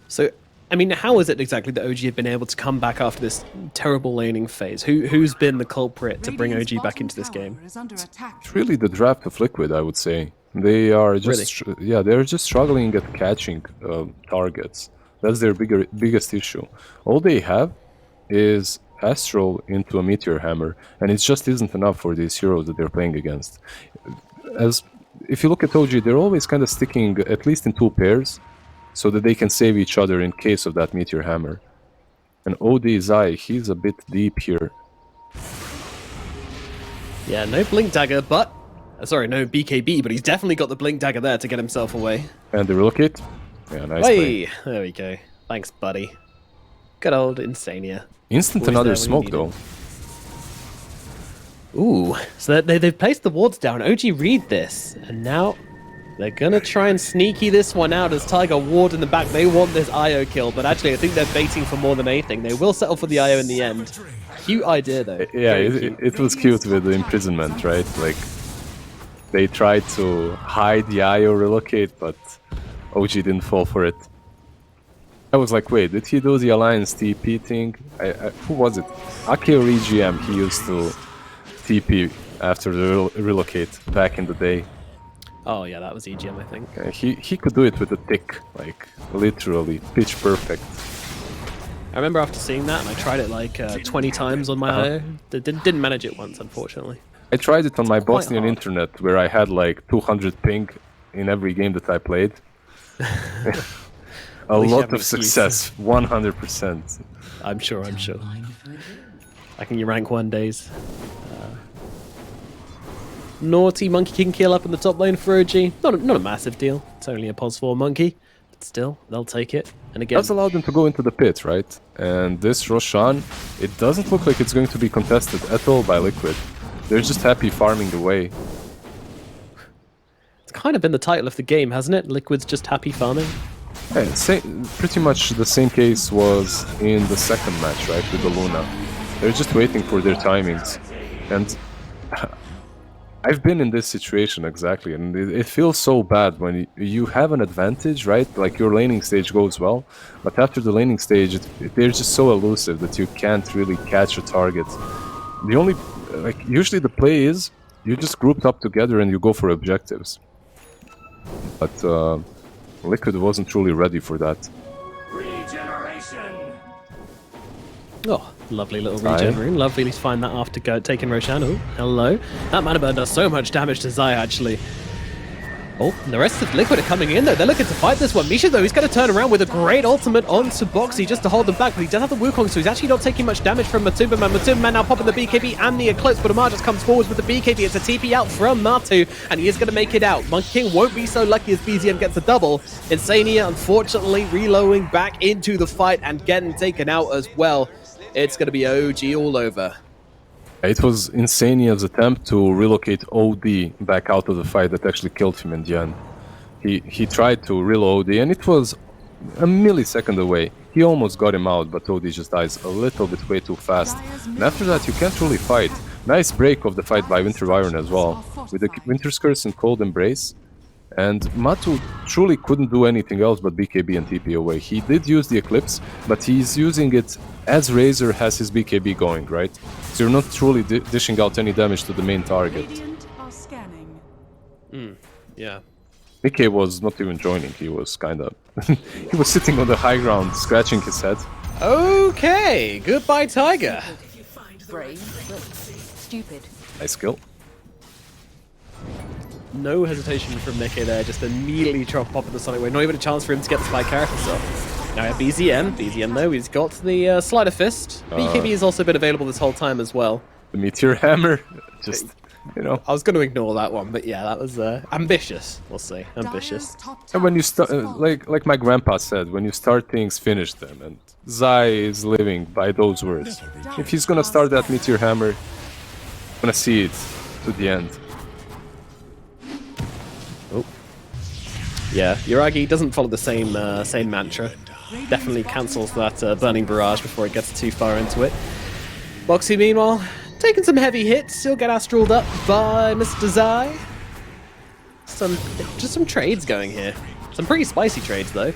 So, I mean, how is it exactly that OG have been able to come back after this terrible laning phase? Who's been the culprit to bring OG back into this game? It's really the draft of Liquid, I would say. They are just they're just struggling at catching targets. That's their biggest issue. All they have is Astral into a Meteor Hammer, and it just isn't enough for these heroes that they're playing against. If you look at OG, they're always kind of sticking at least in 2 pairs, so that they can save each other in case of that Meteor Hammer. And OD Zai, he's a bit deep here. Yeah, no Blink Dagger, but... sorry, no BKB, but he's definitely got the Blink Dagger there to get himself away. And the relocate. Yeah, nice play. There we go. Thanks, buddy. Good old Insania. Instant another smoke, though. Ooh, so they've placed the wards down. OG read this, and now they're gonna try and sneaky this one out as Tiger ward in the back. They want this IO kill, but actually I think they're baiting for more than anything. They will settle for the IO in the end. Cute idea, though. Yeah, it was cute with the imprisonment, right? Like, they tried to hide the IO relocate, but OG didn't fall for it. I was like, wait, did he do the Alliance TP thing? Who was it? Ake or EGM he used to TP after the relocate back in the day. Oh yeah, that was EGM, I think. He could do it with a tick, like literally pitch perfect. I remember after seeing that, and I tried it like 20 times on my IO. Didn't manage it once, unfortunately. I tried it on my Bosnian hard. internet, where I had like 200 ping in every game that I played. A lot of success, 100%. I'm sure. Like in your rank 1 days. Naughty Monkey King kill up in the top lane for OG. Not a massive deal. It's only a pos 4 monkey. But still, they'll take it. And again... That's allowed them to go into the pit, right? And this Roshan, it doesn't look like it's going to be contested at all by Liquid. They're just happy farming away. It's kind of been the title of the game, hasn't it? Liquid's just happy farming. Yeah, pretty much the same case was in the second match, right, with the Luna. They're just waiting for their timings. And I've been in this situation exactly, and it feels so bad when you have an advantage, right? Like your laning stage goes well, but after the laning stage, they're just so elusive that you can't really catch a target. The only, usually the play is you just grouped up together and you go for objectives. But Liquid wasn't truly ready for that. Oh, lovely little regen rune. Lovely to find that after taking Roshan. Oh, hello. That mana burn does so much damage to Zai, actually. Oh, and the rest of Liquid are coming in, though. They're looking to fight this one. Misha, though, he's going to turn around with a great ultimate onto Boxy just to hold them back, but he does have the Wukong, so he's actually not taking much damage from Matumba Man. Matumba Man now popping the BKB and the Eclipse, but Amar just comes forwards with the BKB. It's a TP out from Matu, and he is going to make it out. Monkey King won't be so lucky as BZM gets a double. Insania, unfortunately, reloading back into the fight and getting taken out as well. It's going to be OG all over. It was Insania's attempt to relocate OD back out of the fight that actually killed him in the end. He tried to reload OD, and it was a millisecond away. He almost got him out, but OD just dies a little bit way too fast. And after that, you can't really fight. Nice break of the fight by Winter Wyvern as well, with the Winter's Curse and Cold Embrace. And Matu truly couldn't do anything else but BKB and TP away. He did use the Eclipse, but he's using it as Razor has his BKB going, right? So you're not truly dishing out any damage to the main target. Radiant are scanning. Yeah. Mickey was not even joining. He was kind of... he was sitting on the high ground, scratching his head. Okay, goodbye, Tiger. Brave, but stupid. Nice kill. No hesitation from Mickey there, just immediately pop in the Sonic Wave. Not even a chance for him to get the spike character stuff. Now we have BZM. BZM though, he's got the Slider Fist. BKB has also been available this whole time as well. The Meteor Hammer, just, you know. I was going to ignore that one, but yeah, that was ambitious. We'll see, ambitious. Dire's top And when you tower start, is full. like my grandpa said, when you start things, finish them. And Zai is living by those words. If he's gonna start that Meteor Hammer, I'm gonna see it to the end. Oh. Yeah, Yuragi doesn't follow the same mantra. Definitely cancels that Burning Barrage before it gets too far into it. Boxy, meanwhile, taking some heavy hits. He'll get astraled up by Mr. Zai. Just some trades going here. Some pretty spicy trades, though.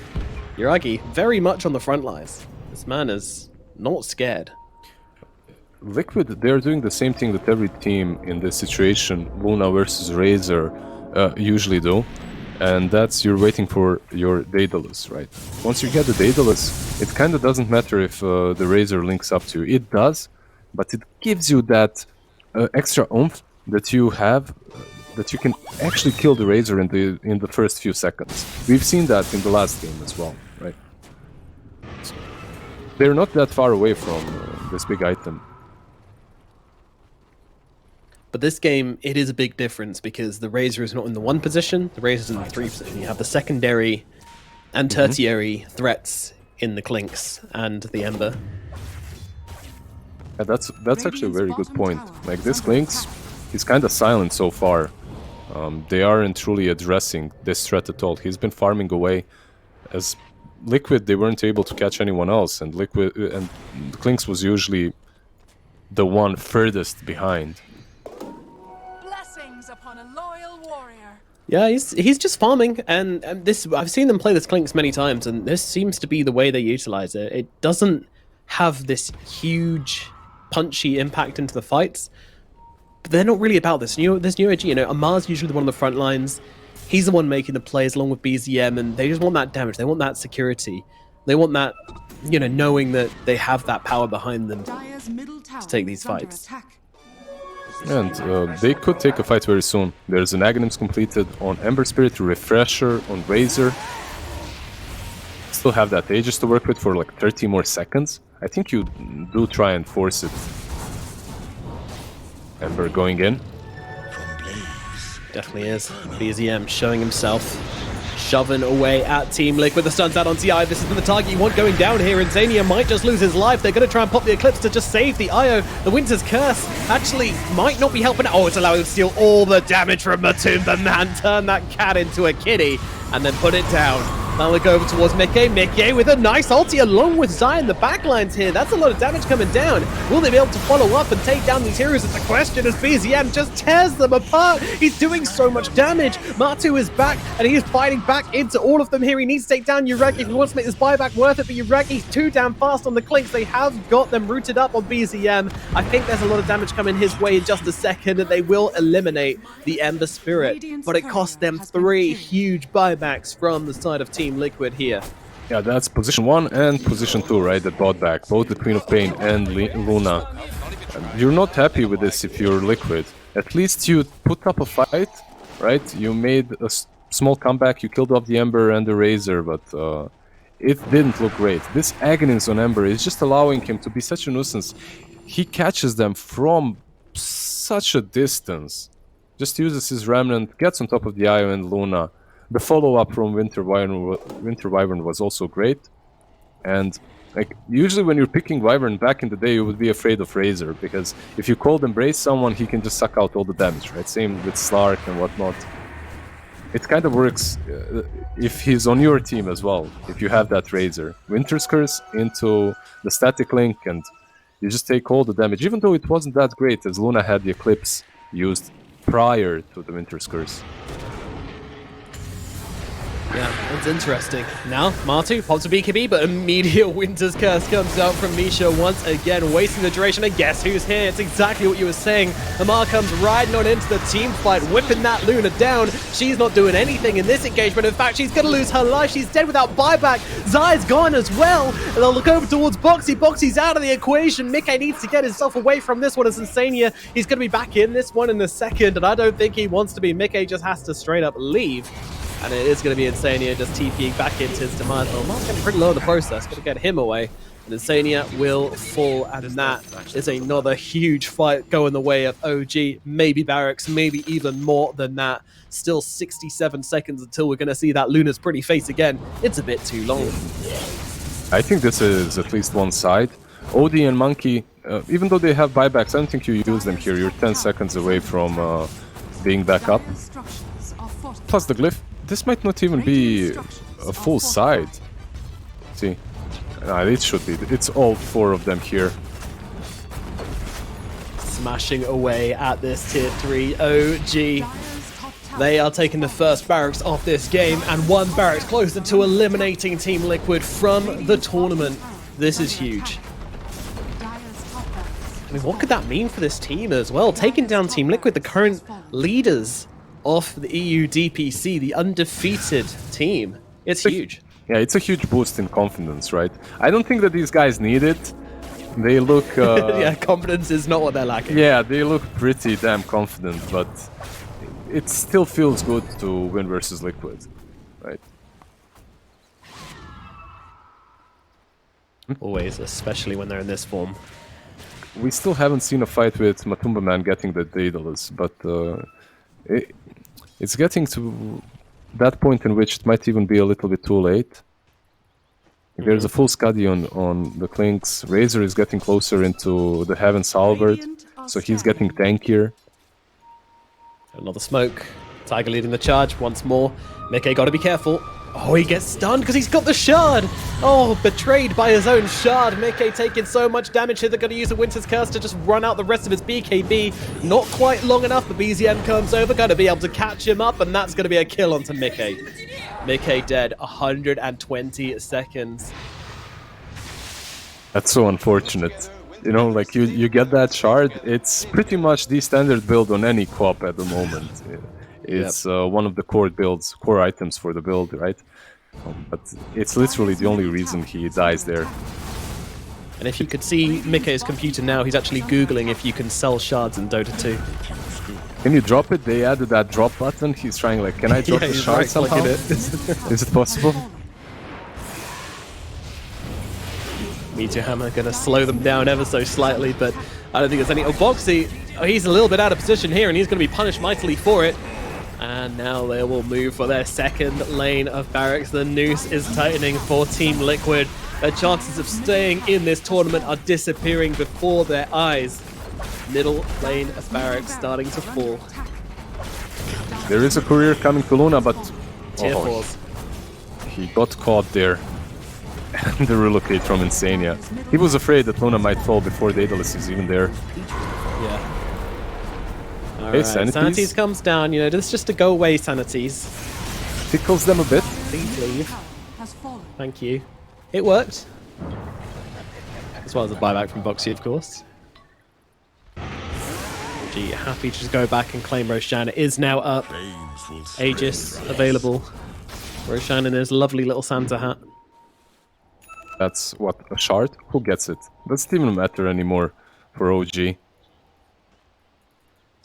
Yuragi very much on the front lines. This man is not scared. Liquid, they're doing the same thing that every team in this situation, Luna versus Razor, usually do. And that's you're waiting for your Daedalus, right? Once you get the Daedalus, it kind of doesn't matter if the Razor links up to you. It does, but it gives you that extra oomph that you have, that you can actually kill the Razor in the first few seconds. We've seen that in the last game as well, right? So they're not that far away from this big item. But this game, it is a big difference because the Razor is not in the 1 position, the Razor is in the 3 position. You have the secondary and tertiary threats in the Clinks and the Ember. Yeah, that's actually a very good point. Like this Lynx, he's kind of silent so far. They aren't truly addressing this threat at all. He's been farming away. As Liquid, they weren't able to catch anyone else, and Liquid and Clinks was usually the one furthest behind. Blessings upon a loyal warrior. Yeah, he's just farming, and this I've seen them play this Clinks many times, and this seems to be the way they utilize it. It doesn't have this huge, punchy impact into the fights, but they're not really about this. This new OG, Amar's usually the one on the front lines. He's the one making the plays along with BZM, and they just want that damage. They want that security. They want that, knowing that they have that power behind them Dire's middle tower to take these is under fights. attack. And they could take a fight very soon. There's an Aghanims completed on Ember Spirit, Refresher on Razor. Still have that Aegis to work with for like 30 more seconds. I think you do try and force it. Ember going in. Definitely is. BZM showing himself, shoving away at Team Liquid. The stun's out on CI. This has been the target you want going down here. Insania might just lose his life. They're going to try and pop the Eclipse to just save the IO. The Winter's Curse actually might not be helping. Oh, it's allowing him to steal all the damage from Matum. The man turned that cat into a kitty and then put it down. Now we go over towards Mickey. Mickey with a nice ulti along with Zai in the backlines here. That's a lot of damage coming down. Will they be able to follow up and take down these heroes? It's a question as BZM just tears them apart. He's doing so much damage. Matu is back and he is fighting back into all of them here. He needs to take down Yuragi if he wants to make this buyback worth it, but Yuragi's too damn fast on the Clinks. They have got them rooted up on BZM. I think there's a lot of damage coming his way in just a second, and they will eliminate the Ember Spirit. But it cost them 3 huge buybacks from the side of Team Liquid here. Yeah, that's position 1 and position 2, right? That bought back, both the Queen of Pain and Luna. You're not happy with this if you're Liquid. At least you put up a fight, right? You made a small comeback, you killed off the Ember and the Razor, but it didn't look great. This Aghanims on Ember is just allowing him to be such a nuisance. He catches them from such a distance. Just uses his Remnant, gets on top of the IO and Luna. The follow-up from Winter Wyvern was also great. And like usually when you're picking Wyvern back in the day, you would be afraid of Razor, because if you cold embrace someone, he can just suck out all the damage, right? Same with Slark and whatnot. It kind of works if he's on your team as well, if you have that Razor. Winter's Curse into the Static Link, and you just take all the damage, even though it wasn't that great, as Luna had the Eclipse used prior to the Winter's Curse. Yeah, it's interesting. Now, Martu pops a BKB, but immediate Winter's Curse comes out from Misha once again, wasting the duration. And guess who's here? It's exactly what you were saying. Amar comes riding on into the team fight, whipping that Luna down. She's not doing anything in this engagement. In fact, she's going to lose her life. She's dead without buyback. Zai's gone as well. And they'll look over towards Boxy. Boxy's out of the equation. Mickey needs to get himself away from this one as Insania. He's going to be back in this one in a second, and I don't think he wants to be. Mickey just has to straight up leave. And it is going to be Insania just TPing back into his demise. Well, Mark's getting pretty low in the process. Going to get him away. And Insania will fall. And that is another huge fight going the way of OG. Maybe Barracks, maybe even more than that. Still 67 seconds until we're going to see that Luna's pretty face again. It's a bit too long. I think this is at least one side. OD and Monkey, even though they have buybacks, I don't think you use them here. You're 10 seconds away from being back up. Plus the glyph. This might not even be a full side. See, it should be. It's all 4 of them here. Smashing away at this tier 3 OG. They are taking the first barracks off this game, and 1 barracks closer to eliminating Team Liquid from the tournament. This is huge. I mean, what could that mean for this team as well? Taking down Team Liquid, the current leaders of the EU DPC, the undefeated team. It's huge. Yeah, it's a huge boost in confidence, right? I don't think that these guys need it. They look... yeah, confidence is not what they're lacking. Yeah, they look pretty damn confident, but it still feels good to win versus Liquid, right? Always, especially when they're in this form. We still haven't seen a fight with Matumba Man getting the Daedalus, but it's getting to that point in which it might even be a little bit too late. There's a full Scuddy on the Clinks. Razor is getting closer into the Heaven's Halberd, so he's getting tankier. Another smoke. Tiger leading the charge once more. Mickey got to be careful. Oh, he gets stunned because he's got the shard. Oh, betrayed by his own shard. Mickey taking so much damage here. They're going to use the Winter's Curse to just run out the rest of his BKB. Not quite long enough, but BZM comes over. Going to be able to catch him up, and that's going to be a kill onto Mickey. Mickey dead. 120 seconds. That's so unfortunate. You know, like you get that shard. It's pretty much the standard build on any co-op at the moment. It's one of the core items for the build, right? But it's literally the only reason he dies there. And if you could see Mickey's computer now, he's actually Googling if you can sell shards in Dota 2. Can you drop it? They added that drop button. He's trying like, can I drop the shard somehow? Is it possible? Meteor Hammer gonna slow them down ever so slightly, but I don't think there's any... Oh, Boxy, he's a little bit out of position here, and he's gonna be punished mightily for it. And now they will move for their second lane of barracks. The noose is tightening for Team Liquid. Their chances of staying in this tournament are disappearing before their eyes. Middle lane of barracks starting to fall. There is a courier coming to Luna, but Tier 4s. He got caught there. And the relocate from Insania. He was afraid that Luna might fall before Daedalus is even there. Yeah. Hey, Alright, Sanities comes down, you know, this is just to go away, Sanities. Tickles them a bit. Please leave. Thank you. It worked. As well as a buyback from Boxy, of course. Gee, happy to just go back and claim Roshan. It is now up. Aegis available. Roshan in his lovely little Santa hat. That's what, a shard? Who gets it? Doesn't even matter anymore for OG.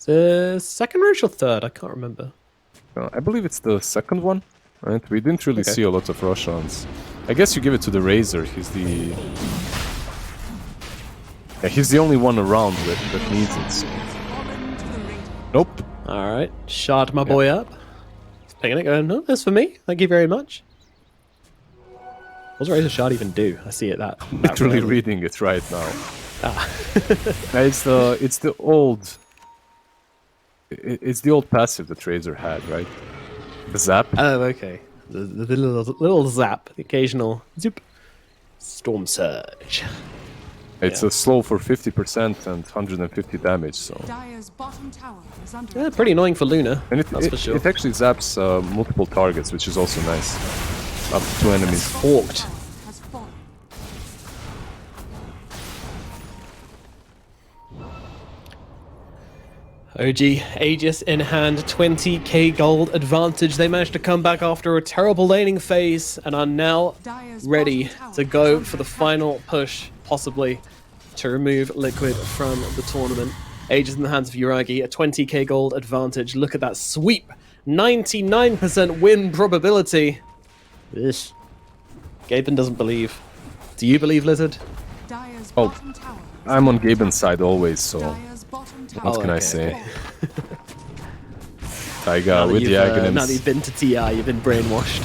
The second Rosh or third? I can't remember. I believe it's the second one, right? We didn't really see a lot of Roshans. I guess you give it to the Razor. He's the... Yeah, he's the only one around that needs it. So. Nope. Alright, shard my boy up. He's picking it, going, no, that's for me. Thank you very much. What does Razor Shard even do? I see it that literally reading it right now. Ah. It's the old... It's the old passive that Razor had, right? The zap. Oh, okay. The little zap, the occasional zoop. Storm Surge. It's a slow for 50% and 150 damage, so... Dire's bottom tower is under Yeah, pretty annoying for Luna, And that's for sure. it actually zaps multiple targets, which is also nice. Up to 2 enemies. Forked. has fallen. OG, Aegis in hand, 20k gold advantage. They managed to come back after a terrible laning phase and are now Dire's ready bottom tower to is go under for the attack. final push, possibly, to remove Liquid from the tournament. Aegis in the hands of Yuragi, a 20k gold advantage. Look at that sweep. 99% win probability. Ish. Gaben doesn't believe. Do you believe, Lizard? Dire's Oh, bottom tower is I'm on under Gaben's side always, so... Dire's bottom tower What can I okay, say? okay. Taiga with the Now that you've Aghanims. been to TI, you've been brainwashed.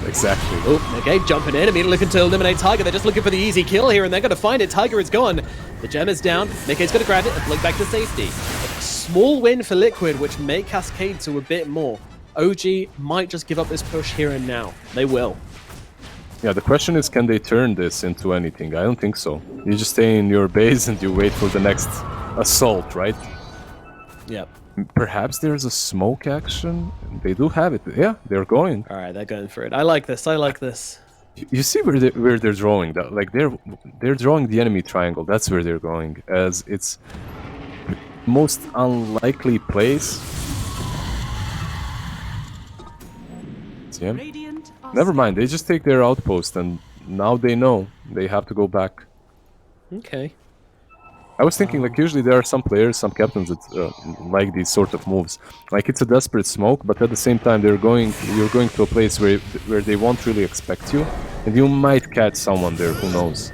Exactly. Oh, okay, jumping in, immediately looking to eliminate Tiger. They're just looking for the easy kill here, and they're going to find it. Tiger is gone. The gem is down. Mickey's going to grab it and blink back to safety. A small win for Liquid, which may cascade to a bit more. OG might just give up this push here and now. They will. Yeah, the question is, can they turn this into anything? I don't think so. You just stay in your base and you wait for the next assault, right? Yep. Perhaps there's a smoke action? They do have it. Yeah, they're going. All right, they're going for it. I like this. I like this. You see where they're drawing that? Like they're drawing the enemy triangle. That's where they're going, as it's most unlikely place. See him? Radiant are Never mind. They just take their outpost, and now they know they have to go back. Okay. I was thinking, like, usually there are some players, some captains that like these sort of moves. Like, it's a desperate smoke, but at the same time, you're going to a place where they won't really expect you, and you might catch someone there. Who knows?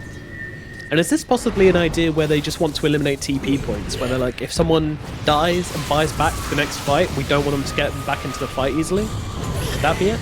And is this possibly an idea where they just want to eliminate TP points? Where they're like, if someone dies and buys back for the next fight, we don't want them to get back into the fight easily? Would that be it?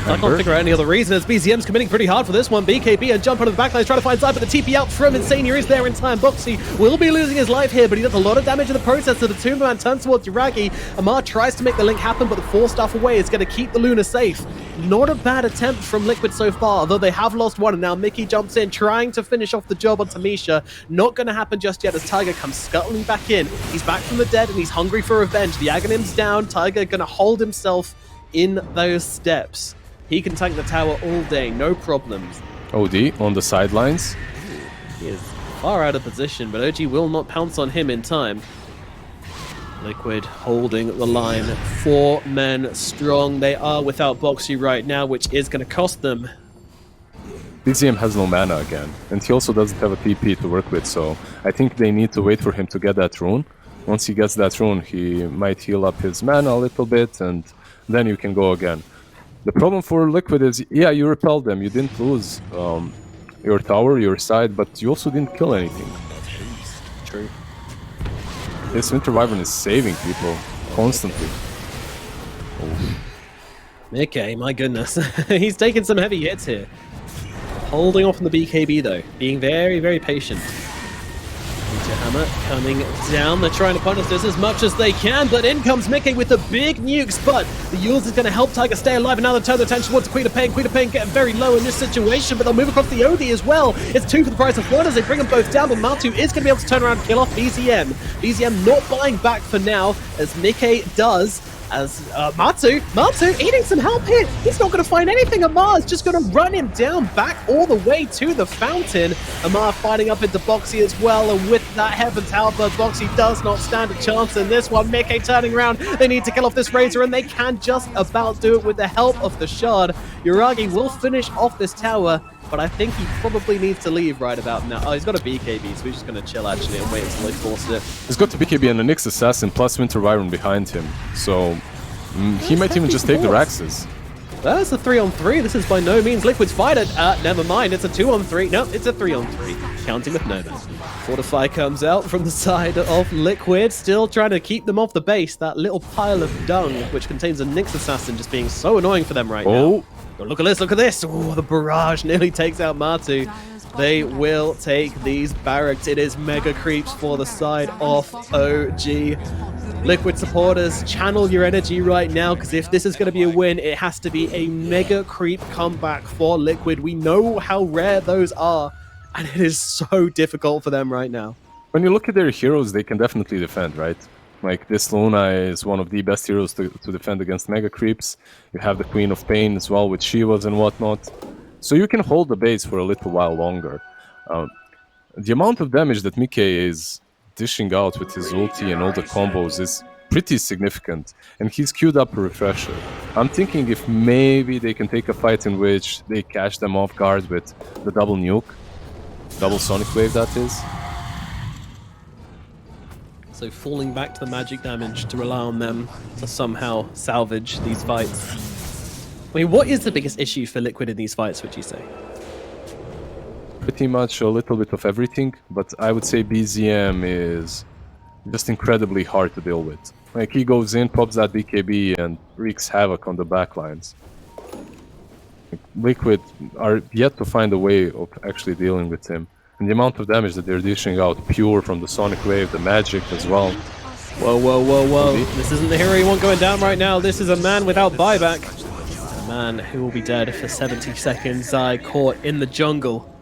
I can't figure out any other reason, as BZM's committing pretty hard for this one. BKB and jump onto the backline, trying to find Zype, but the TP out from Insania is there in time. Boxy will be losing his life here, but he does a lot of damage in the process, so the Tombman turns towards Yuragi. Amar tries to make the link happen, but the force stuff away is going to keep the Luna safe. Not a bad attempt from Liquid so far, although they have lost one, and now Mickey jumps in, trying to finish off the job on Tamisha. Not going to happen just yet, as Tiger comes scuttling back in. He's back from the dead, and he's hungry for revenge. The Aghanim's down. Tiger going to hold himself in those steps. He can tank the tower all day, no problems. OD on the sidelines. He is far out of position, but OG will not pounce on him in time. Liquid holding the line. 4 men strong. They are without Boxy right now, which is going to cost them. BZM has no mana again, and he also doesn't have a TP to work with, so I think they need to wait for him to get that rune. Once he gets that rune, he might heal up his mana a little bit, and then you can go again. The problem for Liquid is, yeah, you repelled them, you didn't lose your tower, your side, but you also didn't kill anything. True. This Winter Wyvern is saving people constantly. Okay, my goodness. He's taking some heavy hits here. Holding off on the BKB though, being very, very patient. Hammer coming down. They're trying to punish this as much as they can, but in comes Mickey with the big nukes, but the Yules is going to help Tiger stay alive, and now they turn their attention towards Queen of Pain. Queen of Pain getting very low in this situation, but they'll move across the OD as well. It's 2 for the price of 1 as they bring them both down, but Matu is going to be able to turn around and kill off BZM. BZM not buying back for now, as Mickey does. As Matu eating some help here. He's not going to find anything. Amar's just going to run him down back all the way to the fountain. Amar fighting up into Boxy as well, and with that Heaven's Halberd, Boxy does not stand a chance in this one. Mickey turning around. They need to kill off this Razor, and they can just about do it with the help of the Shard. Yuragi will finish off this tower, but I think he probably needs to leave right about now. Oh, he's got a BKB, so he's just going to chill actually and wait until they force it. He's got the BKB and a Nyx Assassin plus Winter Wyvern behind him, so he might even just take the Raxes. That's a 3-on-3. This is by no means Liquid's fight it. Never mind, it's a 2-on-3. No, it's a 3-on-3. Counting with Nova. Fortify comes out from the side of Liquid, still trying to keep them off the base. That little pile of dung, which contains a Nyx Assassin, just being so annoying for them right now. Oh, look at this, look at this. Oh, the barrage nearly takes out Matu. They will take these barracks. It is mega creeps for the side of OG. Liquid supporters, channel your energy right now, because if this is going to be a win, it has to be a mega creep comeback for Liquid. We know how rare those are, and it is so difficult for them right now. When you look at their heroes, they can definitely defend, right? Like, this Luna is one of the best heroes to defend against Mega Creeps. You have the Queen of Pain as well with Shivas and whatnot. So you can hold the base for a little while longer. The amount of damage that Mike is dishing out with his ulti and all the combos is pretty significant, and he's queued up a refresher. I'm thinking if maybe they can take a fight in which they catch them off guard with the double nuke, double sonic wave that is. So falling back to the magic damage to rely on them to somehow salvage these fights. I mean, what is the biggest issue for Liquid in these fights, would you say? Pretty much a little bit of everything, but I would say BZM is just incredibly hard to deal with. Like, he goes in, pops that BKB, and wreaks havoc on the backlines. Liquid are yet to find a way of actually dealing with him. And the amount of damage that they're dishing out, pure from the Sonic Wave, the magic as well. Whoa, whoa, whoa, whoa. This isn't the hero you want going down right now. This is a man without buyback. A man who will be dead for 70 seconds, caught in the jungle.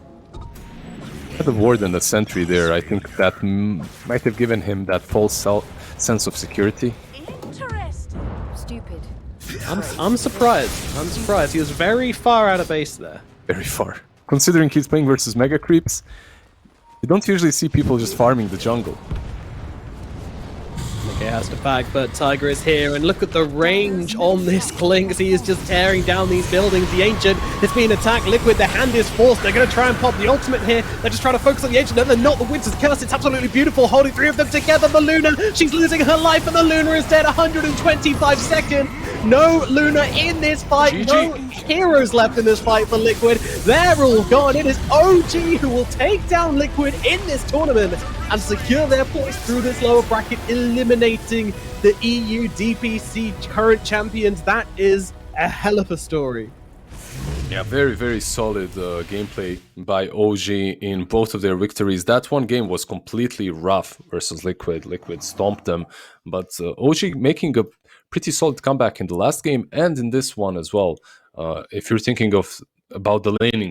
The ward and the sentry there, I think that might have given him that false sense of security. Interesting. Stupid. I'm surprised. I'm surprised. He was very far out of base there. Very far. Considering he's playing versus Mega Creeps, you don't usually see people just farming the jungle. Okay, has to back, but Tiger is here, and look at the range on this Klinks. He is just tearing down these buildings. The Ancient is being attacked. Liquid, the hand is forced. They're going to try and pop the ultimate here. They're just trying to focus on the Ancient. No, they're not. The Winter's Curse. It's absolutely beautiful. Holding three of them together. The Luna, she's losing her life, and the Luna is dead. 125 seconds. No Luna in this fight. GG. No heroes left in this fight for Liquid. They're all gone. It is OG who will take down Liquid in this tournament and secure their place through this lower bracket, eliminating the EU DPC current champions. That is a hell of a story. Yeah, very, very solid gameplay by OG in both of their victories. That one game was completely rough versus Liquid. Liquid stomped them, but OG making a pretty solid comeback in the last game and in this one as well. If you're thinking about the laning